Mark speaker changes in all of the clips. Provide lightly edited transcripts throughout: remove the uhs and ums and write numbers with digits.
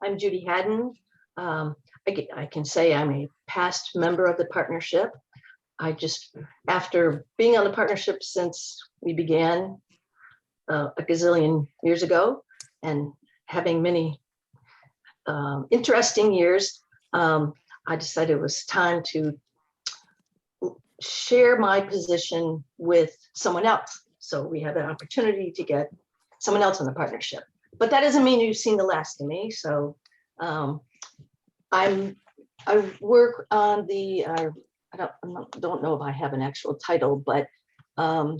Speaker 1: I'm Judy Haddon. I can say I'm a past member of the partnership. After being on the partnership since we began a gazillion years ago and having many interesting years, I decided it was time to share my position with someone else. So we had an opportunity to get someone else in the partnership. But that doesn't mean you've seen the last of me. So I work on the, I don't know if I have an actual title, but on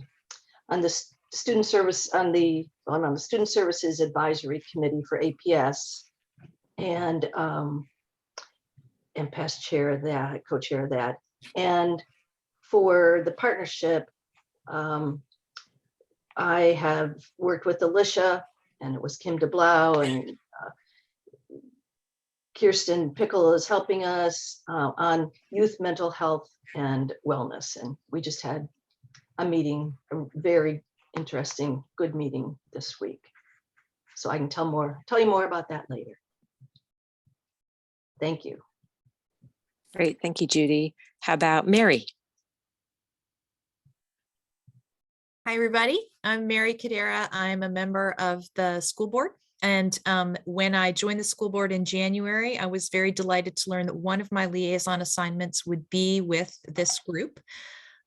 Speaker 1: the student service, on the Student Services Advisory Committee for APS, and past chair of that, co-chair of that. And for the partnership, I have worked with Alicia, and it was Kim DeBlau, and Kirsten Pickle is helping us on youth mental health and wellness. And we just had a meeting, a very interesting, good meeting this week. So I can tell you more about that later. Thank you.
Speaker 2: Great, thank you, Judy. How about Mary?
Speaker 3: Hi, everybody. I'm Mary Cadera. I'm a member of the school board. And when I joined the school board in January, I was very delighted to learn that one of my liaison assignments would be with this group.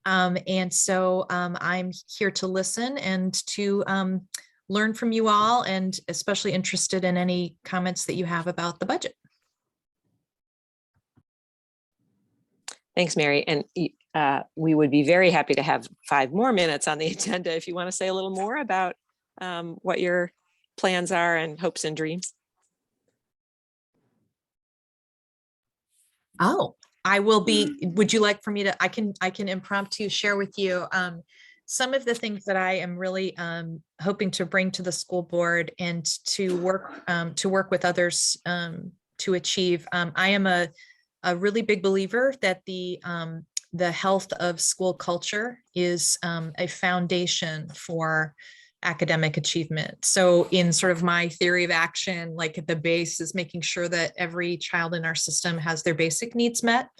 Speaker 3: And so I'm here to listen and to learn from you all, and especially interested in any comments that you have about the budget.
Speaker 2: Thanks, Mary. And we would be very happy to have 5 more minutes on the agenda if you want to say a little more about what your plans are and hopes and dreams.
Speaker 3: Oh, I will be. Would you like for me to? I can impromptu share with you some of the things that I am really hoping to bring to the school board and to work with others to achieve. I am a really big believer that the health of school culture is a foundation for academic achievement. So in sort of my theory of action, like at the base is making sure that every child in our system has their basic needs met.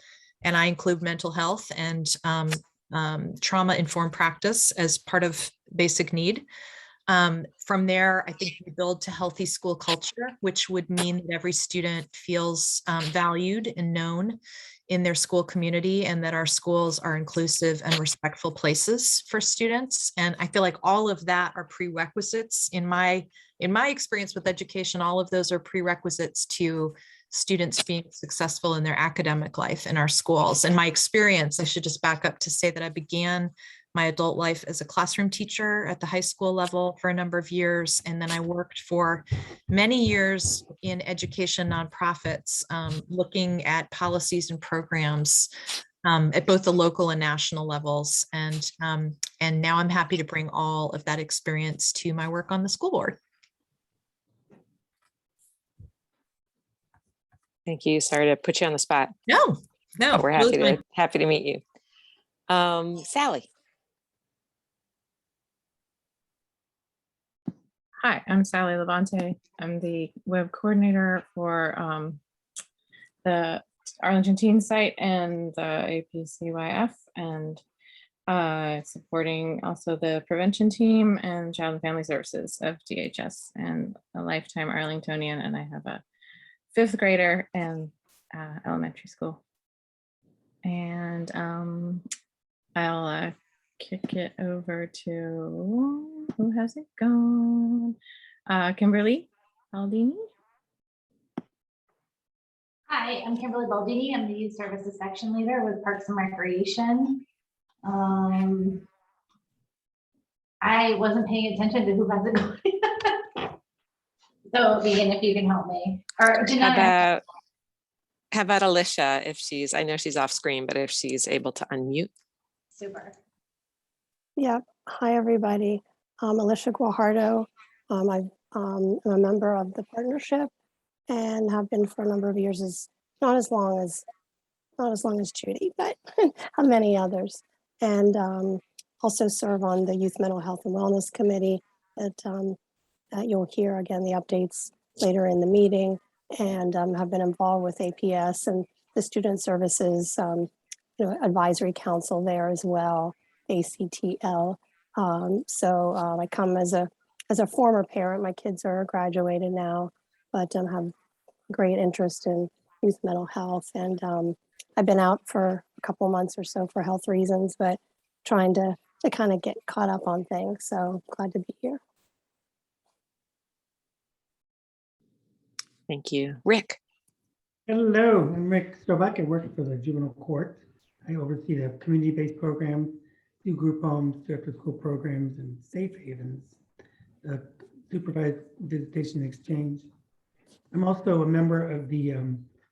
Speaker 3: And I include mental health and trauma-informed practice as part of basic need. From there, I think we build to healthy school culture, which would mean that every student feels valued and known in their school community, and that our schools are inclusive and respectful places for students. And I feel like all of that are prerequisites in my experience with education. All of those are prerequisites to students being successful in their academic life in our schools. And my experience, I should just back up to say that I began my adult life as a classroom teacher at the high school level for a number of years. And then I worked for many years in education nonprofits, looking at policies and programs at both the local and national levels. And now I'm happy to bring all of that experience to my work on the school board.
Speaker 2: Thank you. Sorry to put you on the spot.
Speaker 3: No,
Speaker 2: But we're
Speaker 3: really
Speaker 2: happy to meet you. Sally.
Speaker 4: Hi, I'm Sally Levante. I'm the web coordinator for the Arlington Teen site and the APCYF, and supporting also the prevention team and child and family services of DHS, and a lifetime Arlingtonian. And I have a 5th grader in elementary school. And I'll kick it over to, who has it gone? Kimberly Baldini.
Speaker 5: Hi, I'm Kimberly Baldini. I'm the Youth Services Section Leader with Parks and Recreation. I wasn't paying attention to who has it going. So, Megan, if you can help me. Or
Speaker 2: How about Alicia, if she's, I know she's off screen, but if she's able to unmute.
Speaker 5: Super.
Speaker 6: Yeah. Hi, everybody. I'm Alicia Guajardo. I'm a member of the partnership and have been for a number of years, not as long as Judy, but many others. And also serve on the Youth Mental Health and Wellness Committee that you'll hear again the updates later in the meeting. and have been involved with APS and the Student Services Advisory Council there as well, ACTL. I come as a former parent. My kids are graduated now, but have great interest in youth mental health. And I've been out for a couple months or so for health reasons, but trying to kind of get caught up on things. So glad to be here.
Speaker 2: Thank you. Rick.
Speaker 7: Hello, I'm Rick Stovak. I work for the juvenile court. I oversee the community-based programs, do group homes, do after-school programs, and safe havens, supervised visitation exchange. I'm also a member of the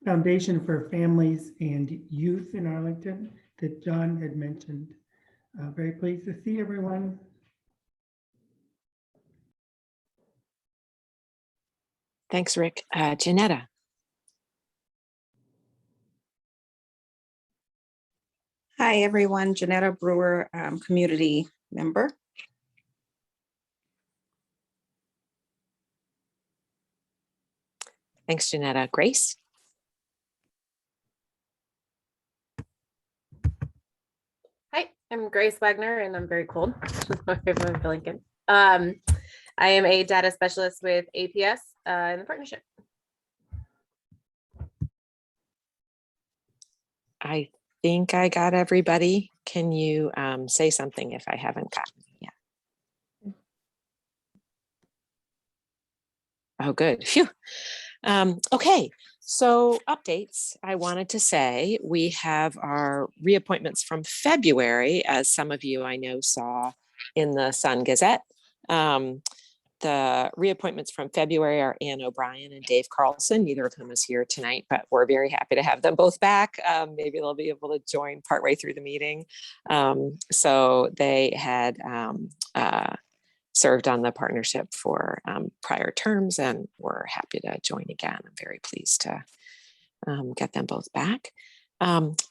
Speaker 7: Foundation for Families and Youth in Arlington that John had mentioned. Very pleased to see everyone.
Speaker 2: Thanks, Rick. Janetta.
Speaker 8: Hi, everyone. Janetta Brewer, community member.
Speaker 2: Thanks, Janetta. Grace.
Speaker 9: Hi, I'm Grace Wagner, and I'm very cold. Just my favorite blanket. I am a data specialist with APS in the partnership.
Speaker 2: I think I got everybody. Can you say something if I haven't gotten it yet? Oh, good. Phew. Okay, so updates. I wanted to say we have our reappointments from February, as some of you I know saw in the Sun Gazette. The reappointments from February are Ann O'Brien and Dave Carlson, neither of whom is here tonight, but we're very happy to have them both back. Maybe they'll be able to join partway through the meeting. So they had served on the partnership for prior terms and we're happy to join again. I'm very pleased to get them both back.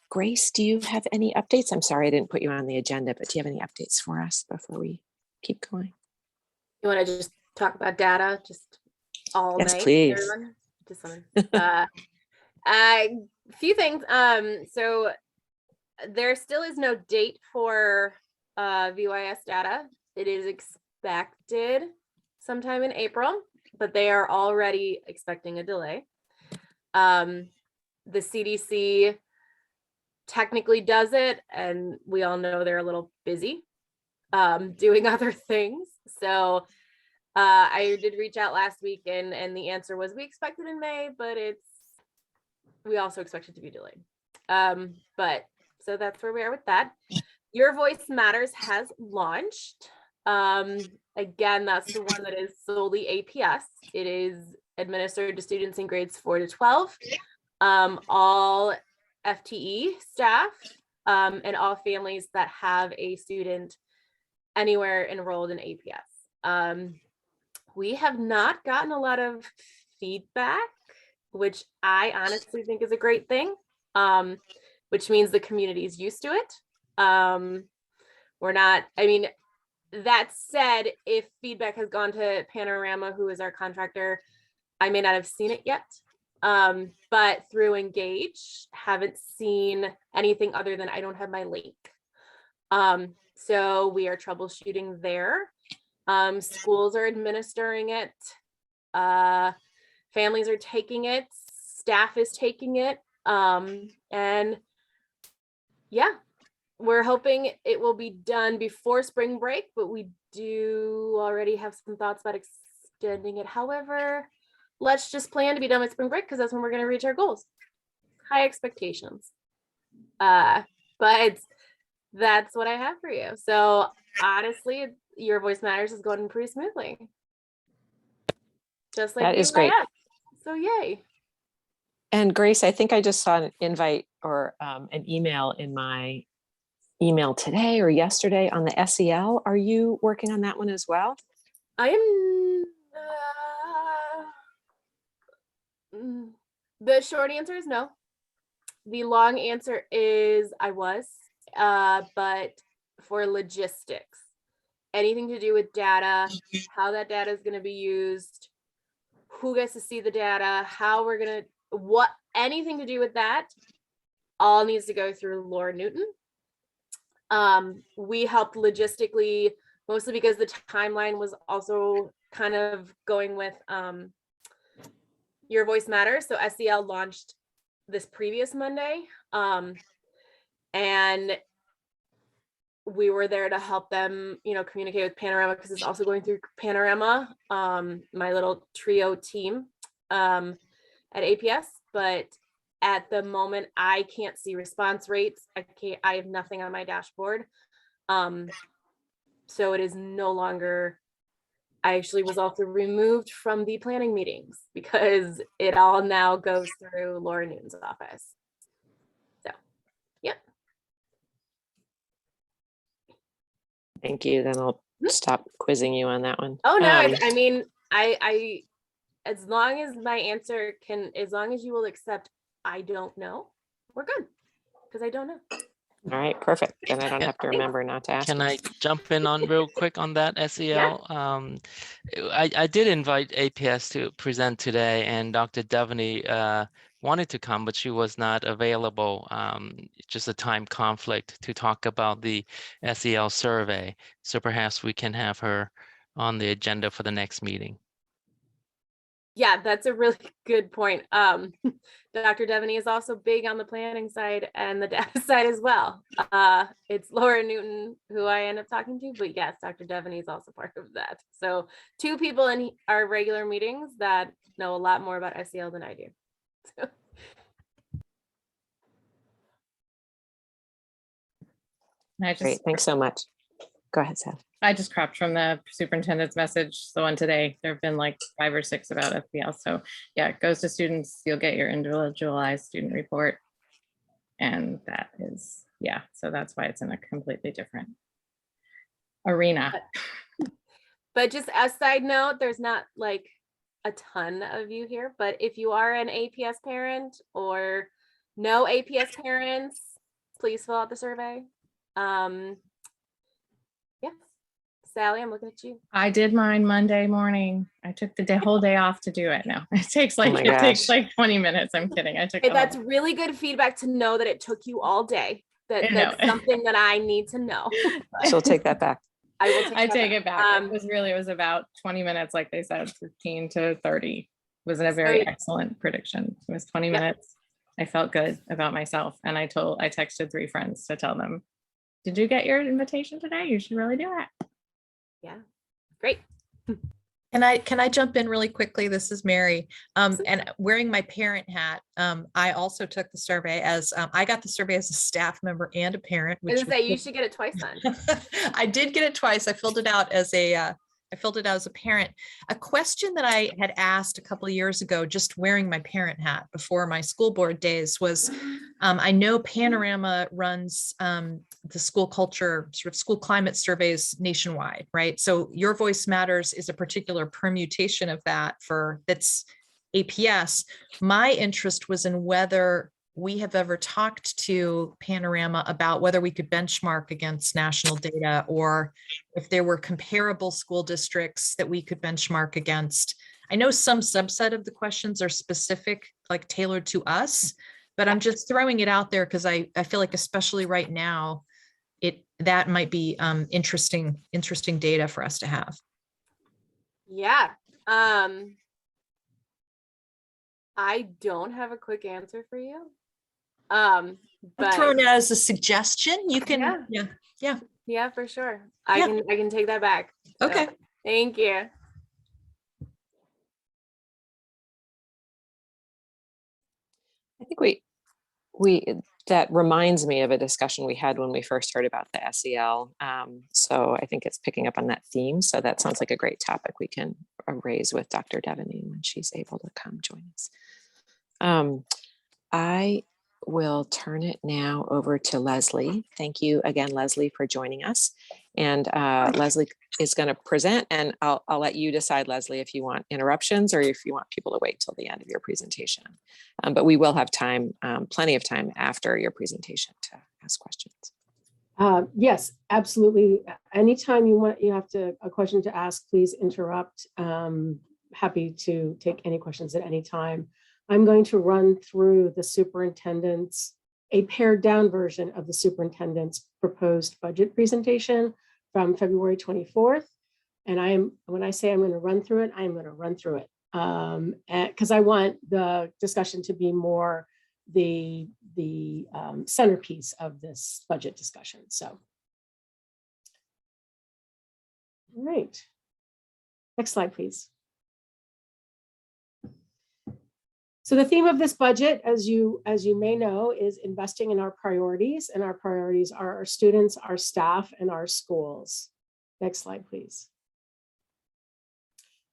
Speaker 2: Grace, do you have any updates? I'm sorry I didn't put you on the agenda, but do you have any updates for us before we keep going?
Speaker 9: You want to just talk about data just all
Speaker 2: Yes,
Speaker 9: night?
Speaker 2: please.
Speaker 9: Everyone? Just a few things. So there still is no date for VYS data. It is expected sometime in April, but they are already expecting a delay. The CDC technically does it, and we all know they're a little busy doing other things. So I did reach out last week and the answer was we expect it in May, but we also expect it to be delayed. But so that's where we are with that. Your Voice Matters has launched. Again, that's the one that is solely APS. It is administered to students in grades 4 to 12, all FTE staff, and all families that have a student anywhere enrolled in APS. We have not gotten a lot of feedback, which I honestly think is a great thing, which means the community is used to it. We're not, I mean, that said, if feedback has gone to Panorama, who is our contractor, I may not have seen it yet. But through Engage, haven't seen anything other than I don't have my link. So we are troubleshooting there. Schools are administering it. Families are taking it. Staff is taking it. And yeah, we're hoping it will be done before spring break, but we do already have some thoughts about extending it. However, let's just plan to be done with spring break because that's when we're going to reach our goals. High expectations. But that's what I have for you. So honestly, Your Voice Matters is going pretty smoothly. Just like
Speaker 2: that is great.
Speaker 9: So yay.
Speaker 2: And Grace, I think I just saw an invite or an email in my email today or yesterday on the SEL. Are you working on that one as well?
Speaker 9: I am. The short answer is no. The long answer is I was, but for logistics, anything to do with data, how that data is going to be used, who gets to see the data, how we're gonna, what, anything to do with that, all needs to go through Laura Newton. We helped logistically, mostly because the timeline was also kind of going with Your Voice Matters. So SEL launched this previous Monday, and we were there to help them, communicate with Panorama, because it's also going through Panorama, my little trio team at APS. But at the moment, I can't see response rates. I have nothing on my dashboard. So it is no longer, I actually was also removed from the planning meetings because it all now goes through Laura Newton's office. So, yeah.
Speaker 2: Thank you. Then I'll stop quizzing you on that one.
Speaker 9: Oh no, I mean, I as long as my answer as long as you will accept, I don't know, we're good, because I don't know.
Speaker 2: All right, perfect. Then I don't have to remember not to ask.
Speaker 10: Can I jump in on real quick on that SEL? I did invite APS to present today, and Dr. Devaney wanted to come, but she was not available. Just a time conflict to talk about the SEL survey. So perhaps we can have her on the agenda for the next meeting.
Speaker 9: Yeah, that's a really good point. Dr. Devaney is also big on the planning side and the data side as well. It's Laura Newton who I end up talking to, but yes, Dr. Devaney is also part of that. So 2 people in our regular meetings that know a lot more about SEL than I do. So.
Speaker 2: Great, thanks so much. Go ahead, Seth.
Speaker 4: I just cropped from the superintendent's message, the one today. There have been like 5 or 6 about FPL. So yeah, it goes to students. You'll get your individualized student report. And that is, yeah, so that's why it's in a completely different arena.
Speaker 9: But just a side note, there's not like a ton of you here, but if you are an APS parent or no APS parents, please fill out the survey. Yeah. Sally, I'm looking at you.
Speaker 4: I did mine Monday morning. I took the whole day off to do it now. It takes like,
Speaker 2: Oh my
Speaker 4: takes
Speaker 2: gosh.
Speaker 4: like 20 minutes. I'm kidding. I took
Speaker 9: Hey,
Speaker 4: the whole
Speaker 9: that's really good feedback to know that it took you all day.
Speaker 4: I know.
Speaker 9: That's something that I need to know.
Speaker 2: She'll take that back.
Speaker 9: I will take
Speaker 4: I
Speaker 9: that
Speaker 4: take
Speaker 9: back.
Speaker 4: it back. It was about 20 minutes, like they said, 15 to 30 was a very excellent prediction. It was 20 minutes. I felt good about myself. And I texted 3 friends to tell them, did you get your invitation today? You should really do it.
Speaker 9: Yeah, great.
Speaker 3: Can I jump in really quickly? This is Mary. And wearing my parent hat, I also took the survey as I got the survey as a staff member and a parent.
Speaker 9: I was gonna say you should get it twice then.
Speaker 3: I did get it twice. I filled it out as a parent. A question that I had asked a couple of years ago, just wearing my parent hat before my school board days, was I know Panorama runs the school culture, sort of school climate surveys nationwide, right? So Your Voice Matters is a particular permutation of that that's APS. My interest was in whether we have ever talked to Panorama about whether we could benchmark against national data, or if there were comparable school districts that we could benchmark against. I know some subset of the questions are specific, like tailored to us, but I'm just throwing it out there because I feel like, especially right now, that might be interesting data for us to have.
Speaker 9: Yeah. I don't have a quick answer for you.
Speaker 3: I'm
Speaker 9: But
Speaker 3: throwing it as a suggestion. You can,
Speaker 9: yeah, for sure. I can take that back. So,
Speaker 3: okay.
Speaker 9: thank you.
Speaker 2: I think that reminds me of a discussion we had when we first heard about the SEL. So I think it's picking up on that theme. So that sounds like a great topic we can raise with Dr. Devaney when she's able to come join us. I will turn it now over to Leslie. Thank you again, Leslie, for joining us. And Leslie is going to present, and I'll let you decide, Leslie, if you want interruptions or if you want people to wait till the end of your presentation. But we will have time, plenty of time after your presentation to ask questions.
Speaker 11: Yes, absolutely. Anytime you have a question to ask, please interrupt. happy to take any questions at any time. I'm going to run through the superintendent's, a pared down version of the superintendent's proposed budget presentation from February 24th. And when I say I'm going to run through it, I'm going to run through it. Because I want the discussion to be more the centerpiece of this budget discussion. So, all right. Next slide, please. So the theme of this budget, as you may know, is investing in our priorities, and our priorities are our students, our staff, and our schools. Next slide, please.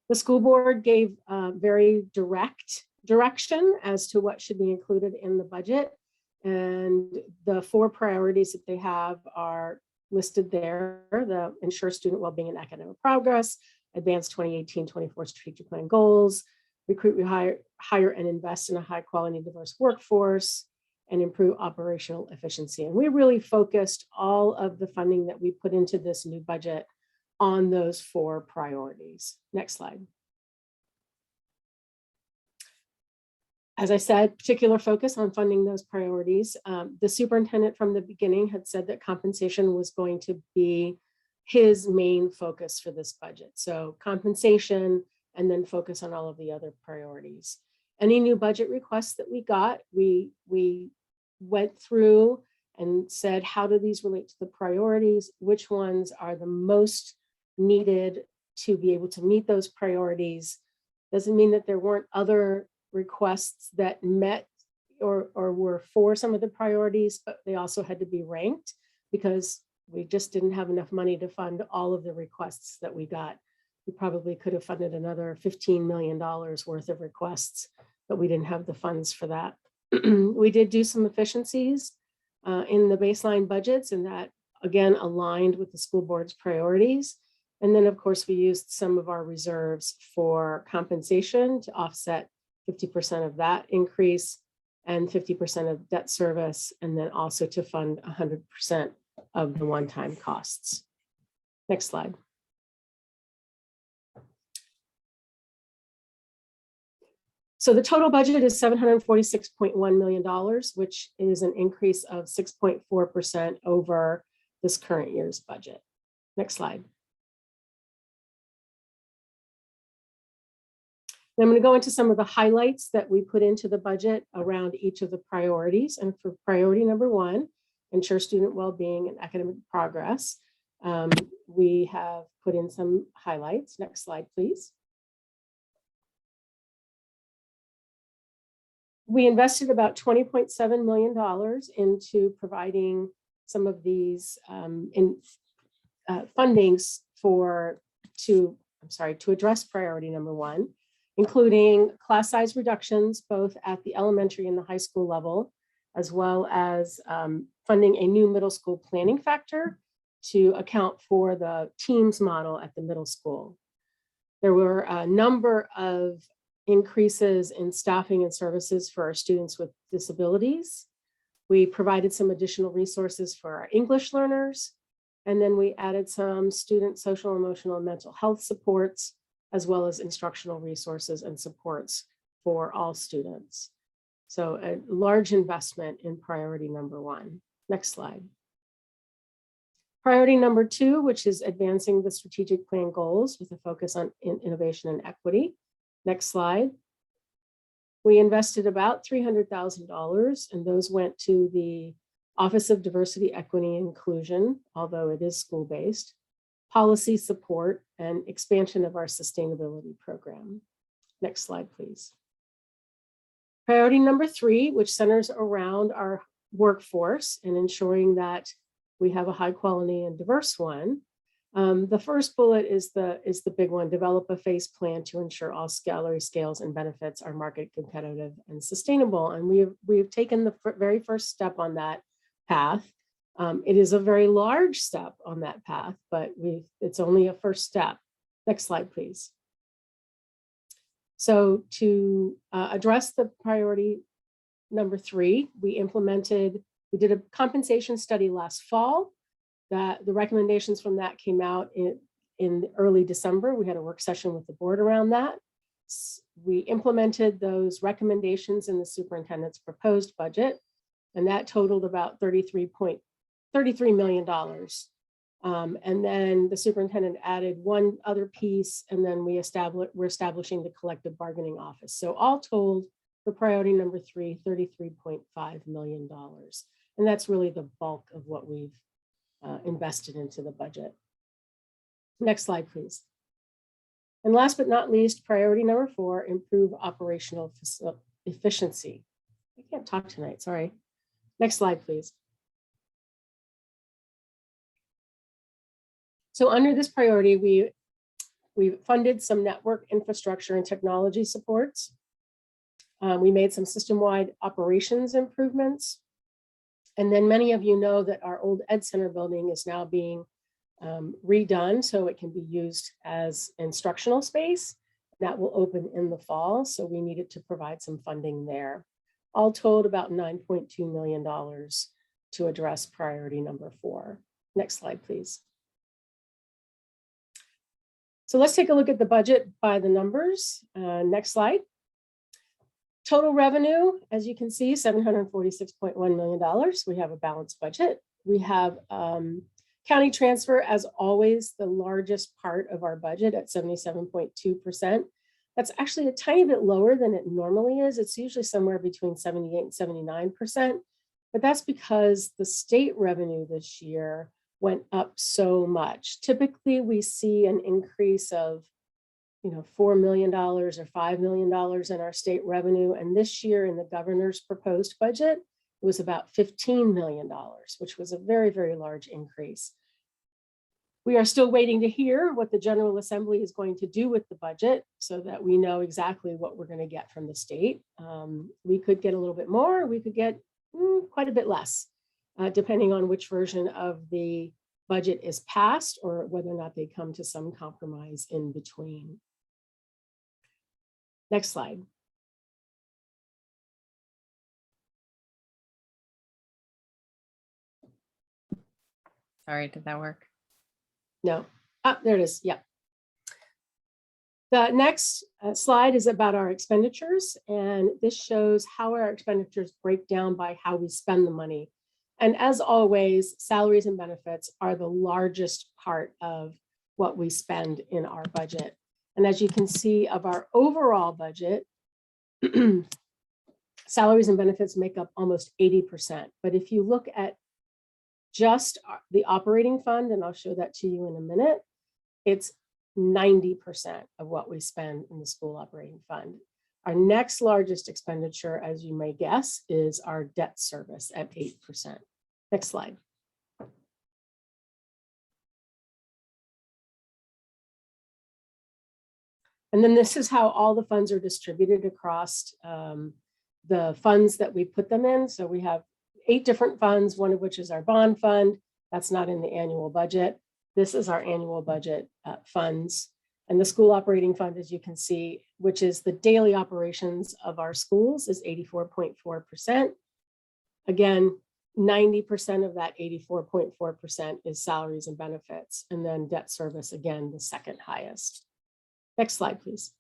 Speaker 11: The school board gave very direct direction as to what should be included in the budget, and the 4 priorities that they have are listed there: the ensure student well-being and academic progress, advance 2018-24 strategic plan goals, recruit, hire, and invest in a high quality diverse workforce, and improve operational efficiency. And we really focused all of the funding that we put into this new budget on those 4 priorities. Next slide. As I said, particular focus on funding those priorities. The superintendent from the beginning had said that compensation was going to be his main focus for this budget. So compensation, and then focus on all of the other priorities. Any new budget requests that we got, we went through and said, how do these relate to the priorities? Which ones are the most needed to be able to meet those priorities? Doesn't mean that there weren't other requests that met or were for some of the priorities, but they also had to be ranked because we just didn't have enough money to fund all of the requests that we got. We probably could have funded another $15 million worth of requests, but we didn't have the funds for that. We did do some efficiencies in the baseline budgets, and that again aligned with the school board's priorities. And then of course we used some of our reserves for compensation to offset 50% of that increase and 50% of debt service, and then also to fund 100% of the one-time costs. Next slide. So the total budget is $746.1 million, which is an increase of 6.4% over this current year's budget. Next slide. I'm going to go into some of the highlights that we put into the budget around each of the priorities. And for priority number 1, ensure student well-being and academic progress, we have put in some highlights. Next slide, please. We invested about $20.7 million into providing some of these fundings to address priority number 1, including class size reductions, both at the elementary and the high school level, as well as funding a new middle school planning factor to account for the teams model at the middle school. There were a number of increases in staffing and services for our students with disabilities. We provided some additional resources for our English learners, and then we added some student social, emotional, and mental health supports, as well as instructional resources and supports for all students. So a large investment in priority number 1. Next slide. Priority number 2, which is advancing the strategic plan goals with a focus on innovation and equity. Next slide. We invested about $300,000, and those went to the Office of Diversity, Equity, and Inclusion, although it is school-based, policy support, and expansion of our sustainability program. Next slide, please. Priority number 3, which centers around our workforce and ensuring that we have a high quality and diverse one. The first bullet is the big one: develop a phase plan to ensure all salary scales and benefits are market competitive and sustainable. And we have taken the very first step on that path. It is a very large step on that path, but it's only a first step. Next slide, please. So to address the priority number 3, we did a compensation study last fall. That the recommendations from that came out in early December. We had a work session with the board around that. We implemented those recommendations in the superintendent's proposed budget, and that totaled about $33 million. And then the superintendent added one other piece, and then we're establishing the collective bargaining office. So all told, for priority number 3, $33.5 million. And that's really the bulk of what we've invested into the budget. Next slide, please. And last but not least, priority number 4, improve operational efficiency. I can't talk tonight, sorry. Next slide, please. So under this priority, we funded some network infrastructure and technology supports. We made some system-wide operations improvements. And then many of you know that our old Ed Center building is now being redone so it can be used as instructional space. That will open in the fall, so we needed to provide some funding there. All told, about $9.2 million to address priority number 4. Next slide, please. So let's take a look at the budget by the numbers. Next slide. Total revenue, as you can see, $746.1 million. We have a balanced budget. We have county transfer, as always, the largest part of our budget at 77.2%. That's actually a tiny bit lower than it normally is. It's usually somewhere between 78 and 79%, but that's because the state revenue this year went up so much. Typically, we see an increase of $4 million or $5 million in our state revenue. And this year in the governor's proposed budget, it was about $15 million, which was a very, very large increase. We are still waiting to hear what the General Assembly is going to do with the budget so that we know exactly what we're going to get from the state. We could get a little bit more, we could get quite a bit less, depending on which version of the budget is passed or whether or not they come to some compromise in between. Next slide.
Speaker 4: Sorry, did that work?
Speaker 11: No, there it is, yeah. The next slide is about our expenditures, and this shows how our expenditures break down by how we spend the money. And as always, salaries and benefits are the largest part of what we spend in our budget. And as you can see, of our overall budget, salaries and benefits make up almost 80%. But if you look at just the operating fund, and I'll show that to you in a minute, it's 90% of what we spend in the school operating fund. Our next largest expenditure, as you may guess, is our debt service at 8%. Next slide. And then this is how all the funds are distributed across the funds that we put them in. So we have 8 different funds, one of which is our bond fund. That's not in the annual budget. This is our annual budget funds. And the school operating fund, as you can see, which is the daily operations of our schools, is 84.4%. Again, 90% of that 84.4% is salaries and benefits. And then debt service, again, the second highest. Next slide, please.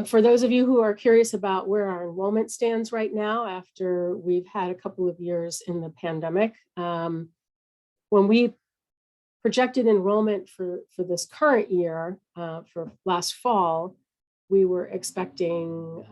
Speaker 11: For those of you who are curious about where our enrollment stands right now, after we've had a couple of years in the pandemic, when we projected enrollment for this current year, for last fall, we were expecting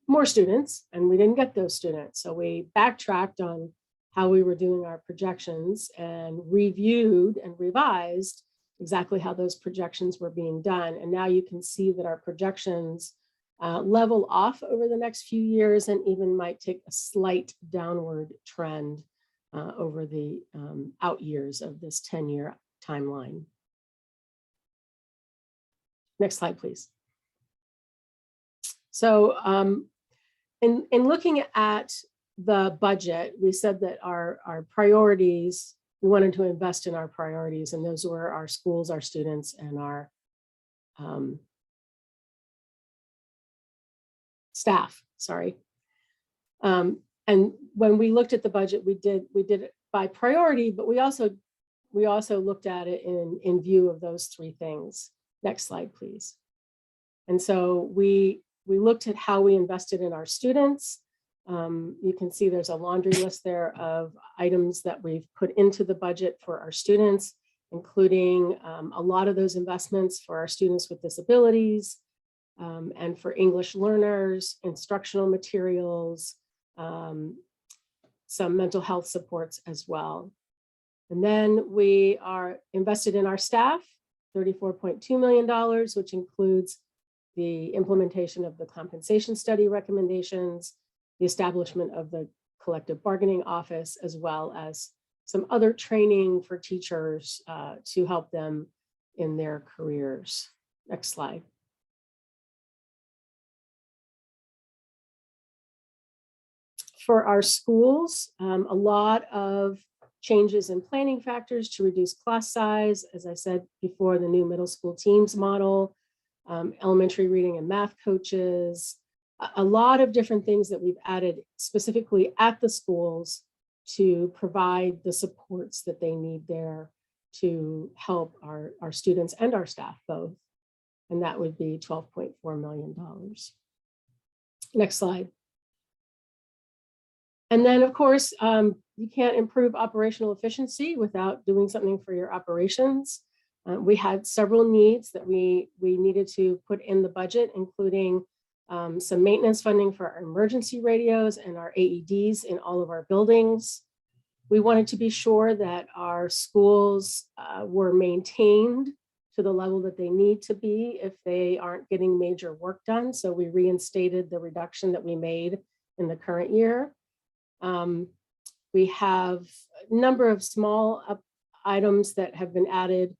Speaker 11: more students, and we didn't get those students. So we backtracked on how we were doing our projections and reviewed and revised exactly how those projections were being done. And now you can see that our projections level off over the next few years and even might take a slight downward trend over the out years of this 10-year timeline. Next slide, please. So in looking at the budget, we said that our priorities, we wanted to invest in our priorities, and those were our schools, our students, and our staff, sorry. And when we looked at the budget, we did by priority, but we also looked at it in view of those three things. Next slide, please. And so we looked at how we invested in our students. You can see there's a laundry list there of items that we've put into the budget for our students, including a lot of those investments for our students with disabilities and for English learners, instructional materials, some mental health supports as well. And then we are invested in our staff, $34.2 million, which includes the implementation of the compensation study recommendations, the establishment of the collective bargaining office, as well as some other training for teachers to help them in their careers. Next slide. For our schools, a lot of changes in planning factors to reduce class size. As I said before, the new middle school teams model, elementary reading and math coaches, a lot of different things that we've added specifically at the schools to provide the supports that they need there to help our students and our staff both. And that would be $12.4 million. Next slide. And then, of course, you can't improve operational efficiency without doing something for your operations. We had several needs that we needed to put in the budget, including some maintenance funding for our emergency radios and our AEDs in all of our buildings. We wanted to be sure that our schools were maintained to the level that they need to be if they aren't getting major work done. So we reinstated the reduction that we made in the current year. We have a number of small items that have been added,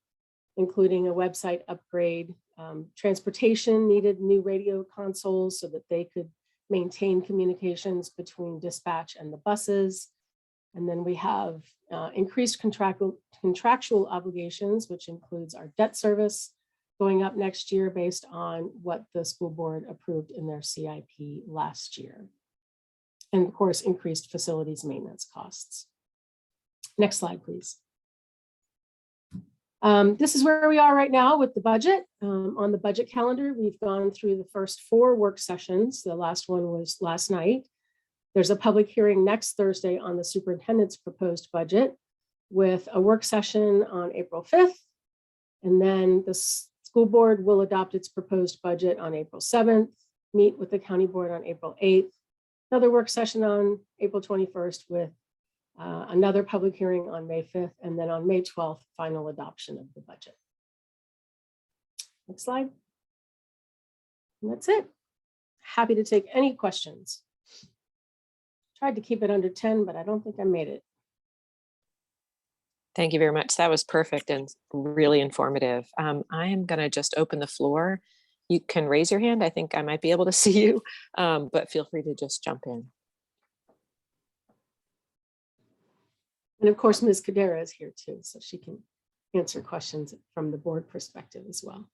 Speaker 11: including a website upgrade. Transportation needed new radio consoles so that they could maintain communications between dispatch and the buses. And then we have increased contractual obligations, which includes our debt service going up next year based on what the school board approved in their CIP last year. And of course, increased facilities maintenance costs. Next slide, please. This is where we are right now with the budget. On the budget calendar, we've gone through the first 4 work sessions. The last one was last night. There's a public hearing next Thursday on the superintendent's proposed budget with a work session on April 5th. And then the school board will adopt its proposed budget on April 7th, meet with the county board on April 8th, another work session on April 21st with another public hearing on May 5th, and then on May 12th, final adoption of the budget. Next slide. And that's it. Happy to take any questions. Tried to keep it under 10, but I don't think I made it.
Speaker 2: Thank you very much. That was perfect and really informative. I am going to just open the floor. You can raise your hand. I think I might be able to see you, but feel free to just jump in.
Speaker 11: And of course, Ms. Cadera is here too, so she can answer questions from the board perspective as well.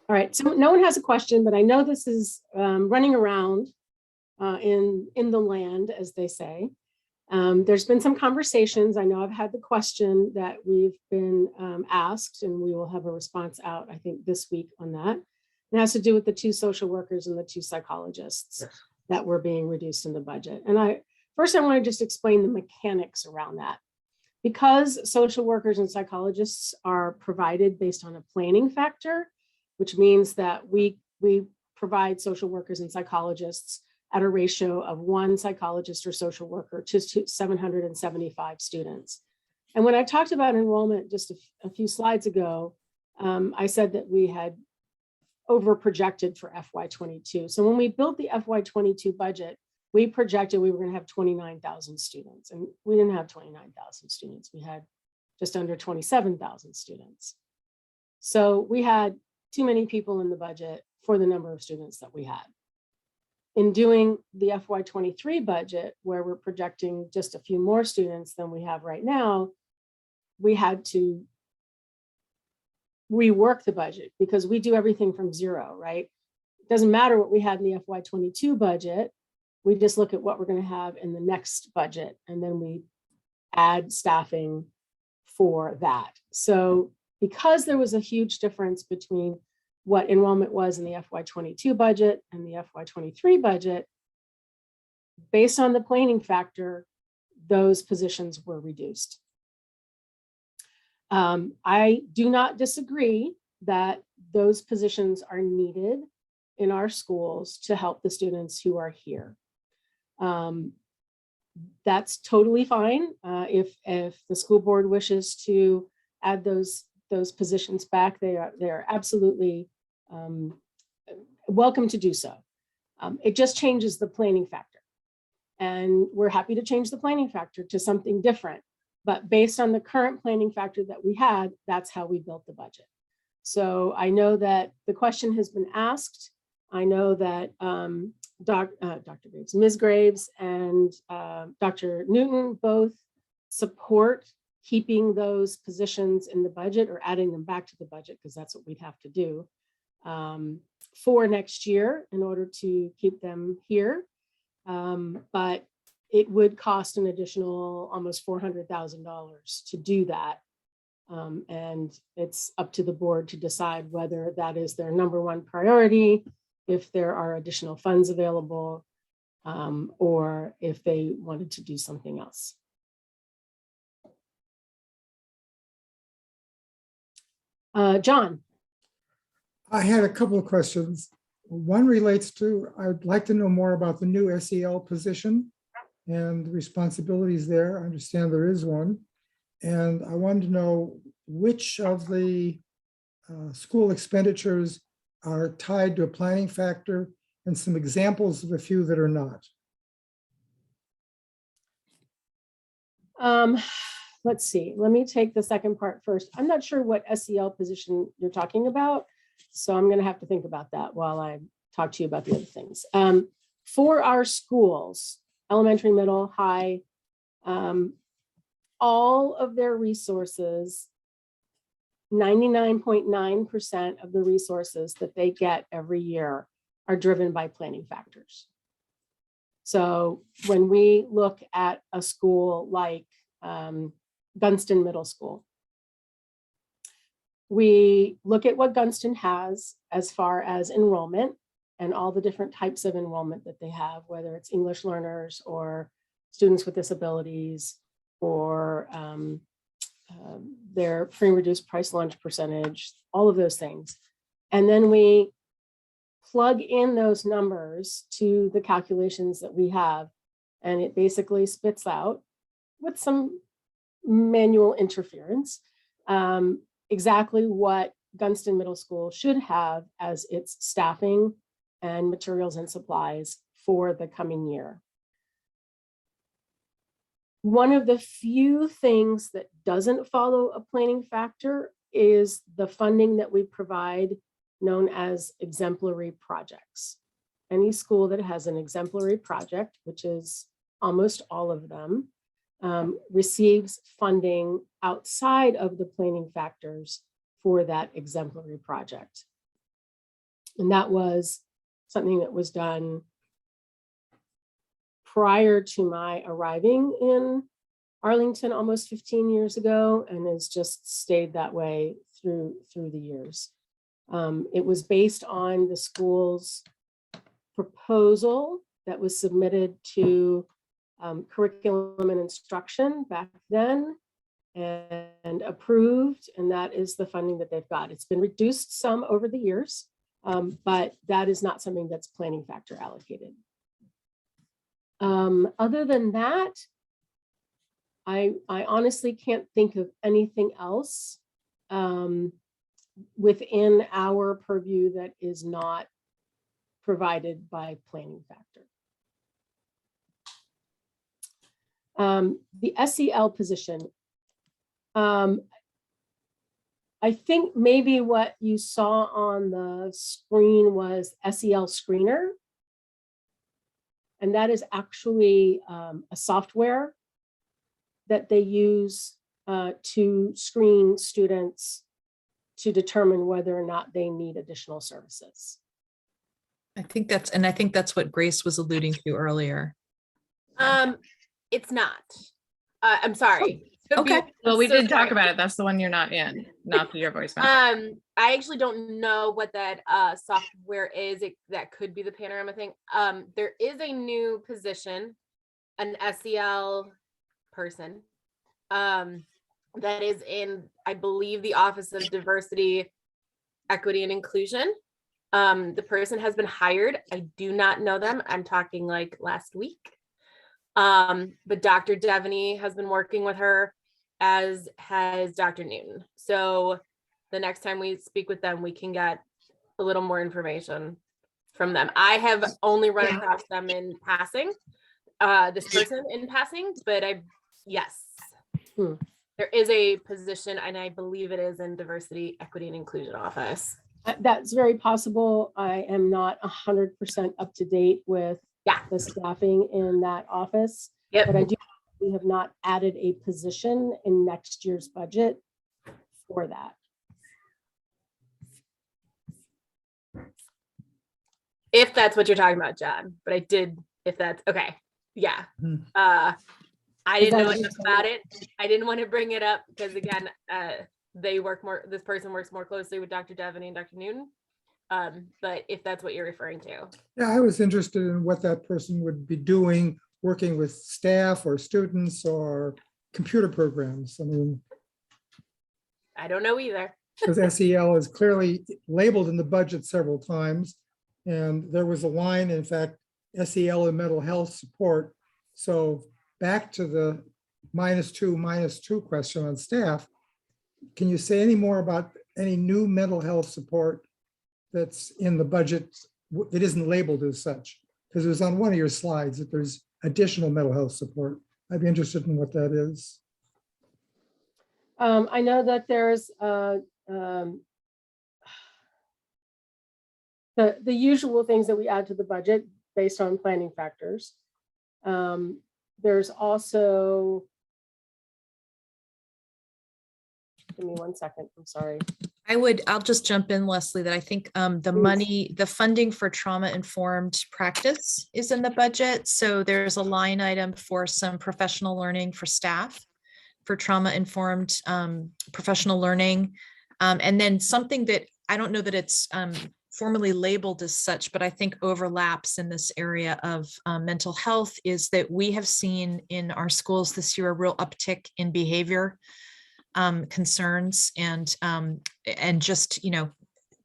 Speaker 11: All right, so no one has a question, but I know this is running around in the land, as they say. There's been some conversations. I know I've had the question that we've been asked, and we will have a response out, I think, this week on that. It has to do with the 2 social workers and the 2 psychologists that were being reduced in the budget. And first I want to just explain the mechanics around that. Because social workers and psychologists are provided based on a planning factor, which means that we provide social workers and psychologists at a ratio of 1 psychologist or social worker to 775 students. And when I talked about enrollment just a few slides ago, I said that we had over projected for FY22. So when we built the FY22 budget, we projected we were going to have 29,000 students, and we didn't have 29,000 students. We had just under 27,000 students. So we had too many people in the budget for the number of students that we had. In doing the FY23 budget, where we're projecting just a few more students than we have right now, we rework the budget because we do everything from zero, right? It doesn't matter what we had in the FY22 budget. We just look at what we're going to have in the next budget, and then we add staffing for that. So because there was a huge difference between what enrollment was in the FY22 budget and the FY23 budget, based on the planning factor, those positions were reduced. I do not disagree that those positions are needed in our schools to help the students who are here. That's totally fine. If the school board wishes to add those positions back, they are absolutely welcome to do so. It just changes the planning factor. And we're happy to change the planning factor to something different. But based on the current planning factor that we had, that's how we built the budget. So I know that the question has been asked. I know that Dr. Graves, Ms. Graves and Dr. Newton both support keeping those positions in the budget or adding them back to the budget, because that's what we'd have to do for next year in order to keep them here. But it would cost an additional almost $400,000 to do that. And it's up to the board to decide whether that is their number one priority, if there are additional funds available, or if they wanted to do something else. John.
Speaker 12: I had a couple of questions. One relates to, I'd like to know more about the new SEL position and the responsibilities there. I understand there is one. And I wanted to know which of the school expenditures are tied to a planning factor and some examples of a few that are not.
Speaker 11: Let's see, let me take the second part first. I'm not sure what SEL position you're talking about, so I'm going to have to think about that while I talk to you about the other things. For our schools, elementary, middle, high, all of their resources, 99.9% of the resources that they get every year are driven by planning factors. So when we look at a school like Gunston Middle School, we look at what Gunston has as far as enrollment and all the different types of enrollment that they have, whether it's English learners or students with disabilities or their free and reduced price lunch percentage, all of those things. And then we plug in those numbers to the calculations that we have, and it basically spits out, with some manual interference, exactly what Gunston Middle School should have as its staffing and materials and supplies for the coming year. One of the few things that doesn't follow a planning factor is the funding that we provide, known as exemplary projects. Any school that has an exemplary project, which is almost all of them, receives funding outside of the planning factors for that exemplary project. And that was something that was done prior to my arriving in Arlington almost 15 years ago, and has just stayed that way through the years. It was based on the school's proposal that was submitted to curriculum and instruction back then and approved, and that is the funding that they've got. It's been reduced some over the years, but that is not something that's planning factor allocated. Other than that, I honestly can't think of anything else within our purview that is not provided by planning factor. The SEL position. I think maybe what you saw on the screen was SEL Screener. And that is actually a software that they use to screen students to determine whether or not they need additional services.
Speaker 3: I think that's what Grace was alluding to earlier.
Speaker 9: It's not. I'm sorry.
Speaker 3: Okay.
Speaker 4: Well, we
Speaker 9: So
Speaker 4: did talk
Speaker 9: sorry.
Speaker 4: about it. That's the one you're not in, not your voicemail.
Speaker 9: I actually don't know what that software is. That could be the Panorama thing. There is a new position, an SEL person, that is in, I believe, the Office of Diversity, Equity, and Inclusion. The person has been hired. I do not know them. I'm talking like last week. But Dr. Devaney has been working with her, as has Dr. Newton. So the next time we speak with them, we can get a little more information from them. I have only run across them in passing, this person in passing, but yes, there is a position, and I believe it is in Diversity, Equity, and Inclusion Office.
Speaker 11: That's very possible. I am not 100% up to date with the staffing in that office, but I do. We have not added a position in next year's budget for that.
Speaker 9: If that's what you're talking about, John, but I did, if that's okay. Yeah. I didn't know enough about it. I didn't want to bring it up because again, this person works more closely with Dr. Devaney and Dr. Newton. But if that's what you're referring to.
Speaker 12: Yeah, I was interested in what that person would be doing, working with staff or students or computer programs. I mean,
Speaker 9: I don't know either.
Speaker 12: because SEL is clearly labeled in the budget several times. And there was a line, in fact, SEL and mental health support. So back to the -2 question on staff. Can you say any more about any new mental health support that's in the budget that isn't labeled as such? Because it was on one of your slides that there's additional mental health support. I'd be interested in what that is.
Speaker 11: I know that there's the usual things that we add to the budget based on planning factors. There's also, give me 1 second, I'm sorry.
Speaker 3: I'll just jump in, Leslie, that I think the funding for trauma-informed practice is in the budget. So there's a line item for some professional learning for staff for trauma-informed professional learning. And then something that I don't know that it's formally labeled as such, but I think overlaps in this area of mental health is that we have seen in our schools this year a real uptick in behavior concerns and just,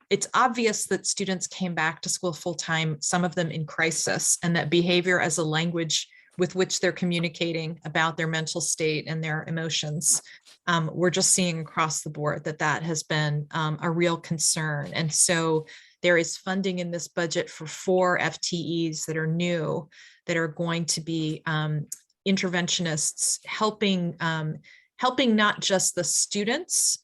Speaker 3: it's obvious that students came back to school full time, some of them in crisis, and that behavior as a language with which they're communicating about their mental state and their emotions. We're just seeing across the board that has been a real concern. And so there is funding in this budget for 4 FTEs that are new, that are going to be interventionists helping not just the students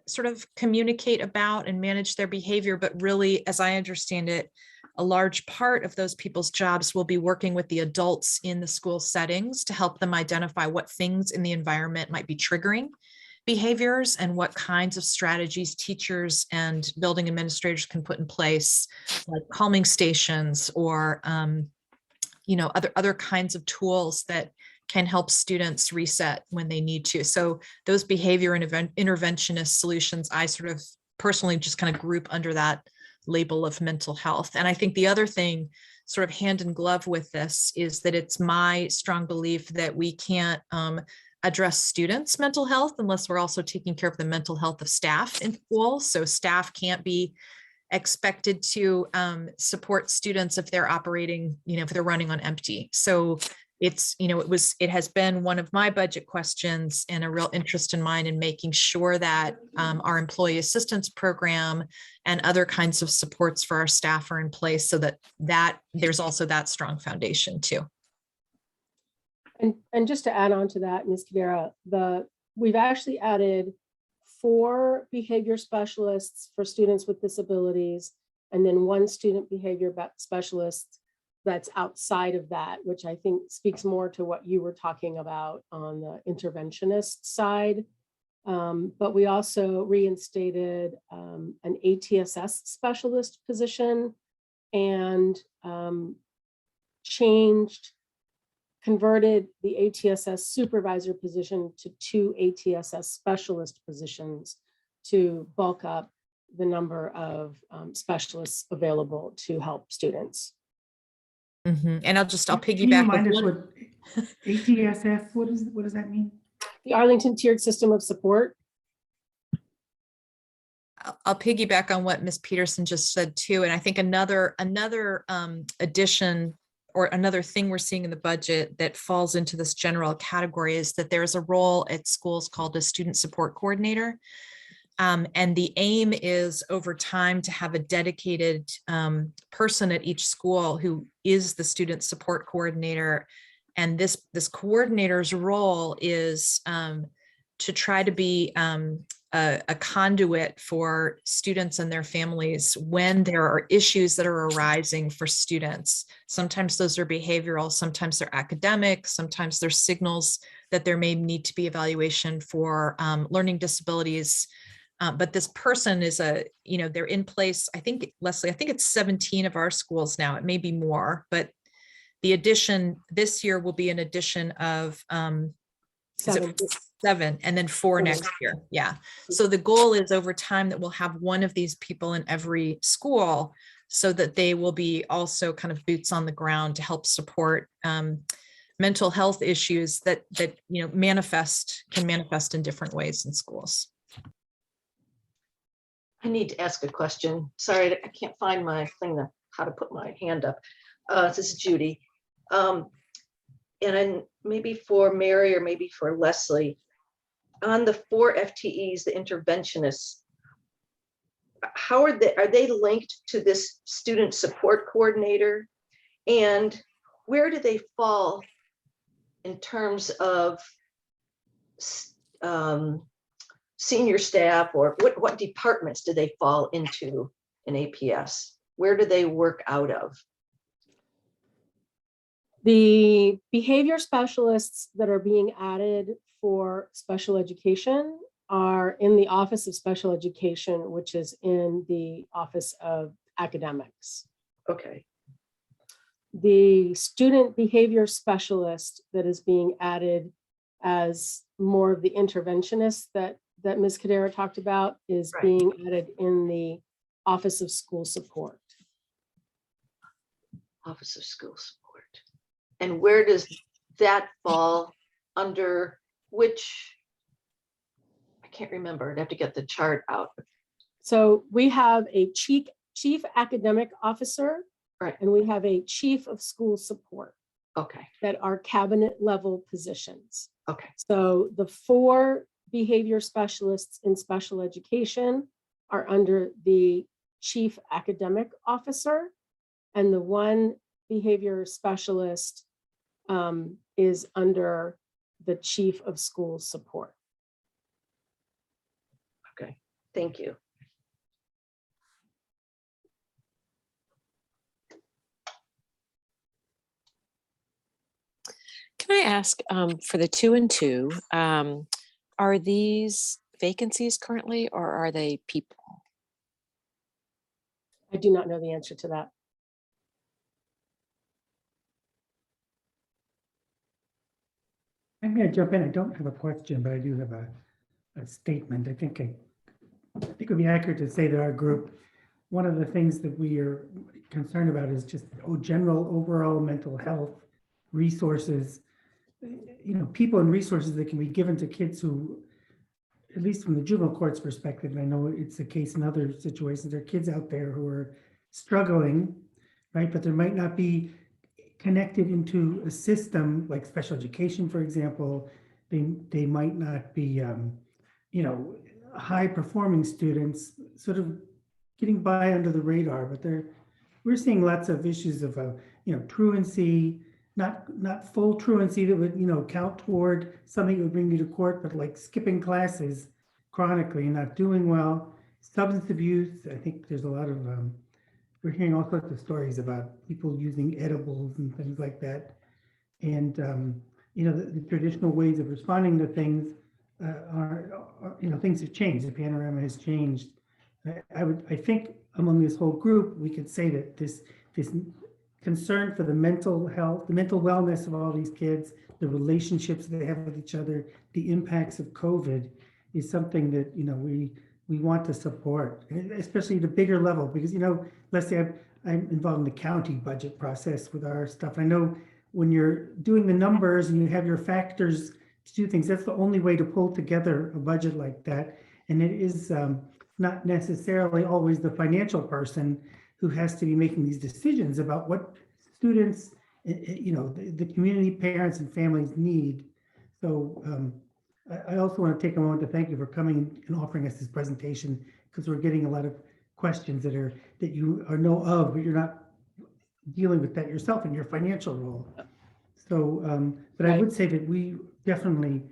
Speaker 3: sort of communicate about and manage their behavior, but really, as I understand it, a large part of those people's jobs will be working with the adults in the school settings to help them identify what things in the environment might be triggering behaviors and what kinds of strategies teachers and building administrators can put in place, like calming stations or other kinds of tools that can help students reset when they need to. So those behavior and interventionist solutions, I sort of personally just kind of group under that label of mental health. And I think the other thing sort of hand in glove with this is that it's my strong belief that we can't address students' mental health unless we're also taking care of the mental health of staff in school. So staff can't be expected to support students if they're operating, if they're running on empty. So it has been one of my budget questions and a real interest in mine in making sure that our employee assistance program and other kinds of supports for our staff are in place so that there's also that strong foundation too.
Speaker 11: And just to add on to that, Ms. Cadera, we've actually added 4 behavior specialists for students with disabilities, and then 1 student behavior specialist that's outside of that, which I think speaks more to what you were talking about on the interventionist side. But we also reinstated an ATSS specialist position and converted the ATSS supervisor position to 2 ATSS specialist positions to bulk up the number of specialists available to help students.
Speaker 3: And I'll
Speaker 7: Can you
Speaker 3: piggyback
Speaker 7: remind us
Speaker 3: with
Speaker 7: what ATSF, what does that mean?
Speaker 11: The Arlington Tiered System of Support.
Speaker 3: I'll piggyback on what Ms. Peterson just said too. And I think another addition or another thing we're seeing in the budget that falls into this general category is that there's a role at schools called a student support coordinator. And the aim is over time to have a dedicated person at each school who is the student support coordinator. And this coordinator's role is to try to be a conduit for students and their families when there are issues that are arising for students. Sometimes those are behavioral, sometimes they're academic, sometimes there's signals that there may need to be evaluation for learning disabilities. But this person is they're in place, I think, Leslie, I think it's 17 of our schools now, it may be more, but the addition this year will be an addition of 7 and then 4 next year. Yeah. So the goal is over time that we'll have one of these people in every school so that they will be also kind of boots on the ground to help support mental health issues that can manifest in different ways in schools.
Speaker 1: I need to ask a question. Sorry, I can't find my thing, how to put my hand up. This is Judy. And then maybe for Mary or maybe for Leslie, on the 4 FTEs, the interventionists, how are they linked to this student support coordinator? And where do they fall in terms of senior staff, or what departments do they fall into in APS? Where do they work out of?
Speaker 11: The behavior specialists that are being added for special education are in the Office of Special Education, which is in the Office of Academics.
Speaker 1: Okay.
Speaker 11: The student behavior specialist that is being added as more of the interventionist that Ms. Cadera talked about is
Speaker 1: Right.
Speaker 11: being added in the Office of School Support.
Speaker 1: Office of School Support. And where does that fall under which? I can't remember. I'd have to get the chart out.
Speaker 11: So we have a chief academic officer,
Speaker 1: Right.
Speaker 11: and we have a chief of school support
Speaker 1: Okay.
Speaker 11: that are cabinet level positions.
Speaker 1: Okay.
Speaker 11: So the 4 behavior specialists in special education are under the chief academic officer, and the 1 behavior specialist is under the chief of school support.
Speaker 1: Okay. Thank you.
Speaker 2: Can I ask for the 2 and 2, are these vacancies currently, or are they people?
Speaker 11: I do not know the answer to that.
Speaker 7: I'm going to jump in. I don't have a question, but I do have a statement. I think it would be accurate to say that our group, one of the things that we are concerned about is just general overall mental health resources, people and resources that can be given to kids who, at least from the juvenile court's perspective, and I know it's the case in other situations, there are kids out there who are struggling, right? But there might not be connected into a system like special education, for example. They might not be, high performing students, sort of getting by under the radar, but we're seeing lots of issues of, truancy, not full truancy that would, count toward something that would bring you to court, but like skipping classes chronically and not doing well. Substance abuse, I think there's a lot of, we're hearing all sorts of stories about people using edibles and things like that. And, the traditional ways of responding to things things have changed. The panorama has changed. I think among this whole group, we could say that this concern for the mental health, the mental wellness of all these kids, the relationships they have with each other, the impacts of COVID is something that, we want to support, especially the bigger level, because, Leslie, I'm involved in the county budget process with our stuff. I know when you're doing the numbers and you have your factors to do things, that's the only way to pull together a budget like that. And it is not necessarily always the financial person who has to be making these decisions about what students, the community, parents, and families need. So I also want to take a moment to thank you for coming and offering us this presentation, because we're getting a lot of questions that you know of, but you're not dealing with that yourself in your financial role. So, but I would say that we definitely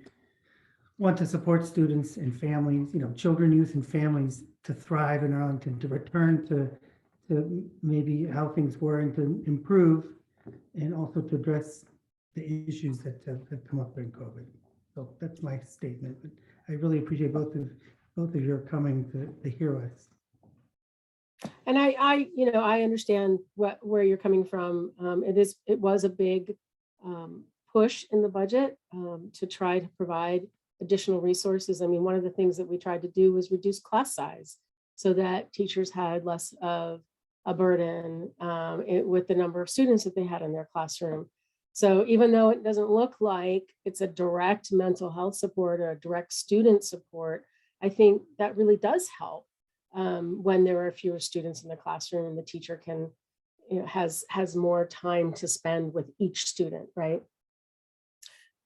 Speaker 7: want to support students and families, children, youth, and families to thrive and to return to maybe how things were and to improve, and also to address the issues that have come up during COVID. So that's my statement. But I really appreciate both of your coming to hear us.
Speaker 11: And I understand where you're coming from. It was a big push in the budget to try to provide additional resources. I mean, one of the things that we tried to do was reduce class size so that teachers had less of a burden with the number of students that they had in their classroom. So even though it doesn't look like it's a direct mental health support or a direct student support, I think that really does help when there are fewer students in the classroom and the teacher can, has more time to spend with each student, right?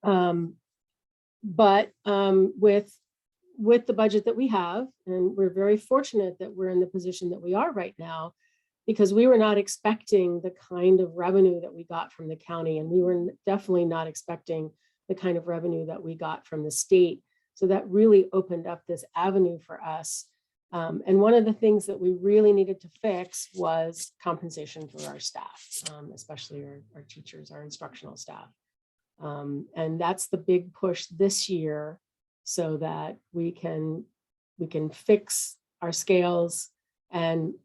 Speaker 11: But with the budget that we have, and we're very fortunate that we're in the position that we are right now, because we were not expecting the kind of revenue that we got from the county, and we were definitely not expecting the kind of revenue that we got from the state. So that really opened up this avenue for us. And one of the things that we really needed to fix was compensation for our staff, especially our teachers, our instructional staff. And that's the big push this year, so that we can fix our scales and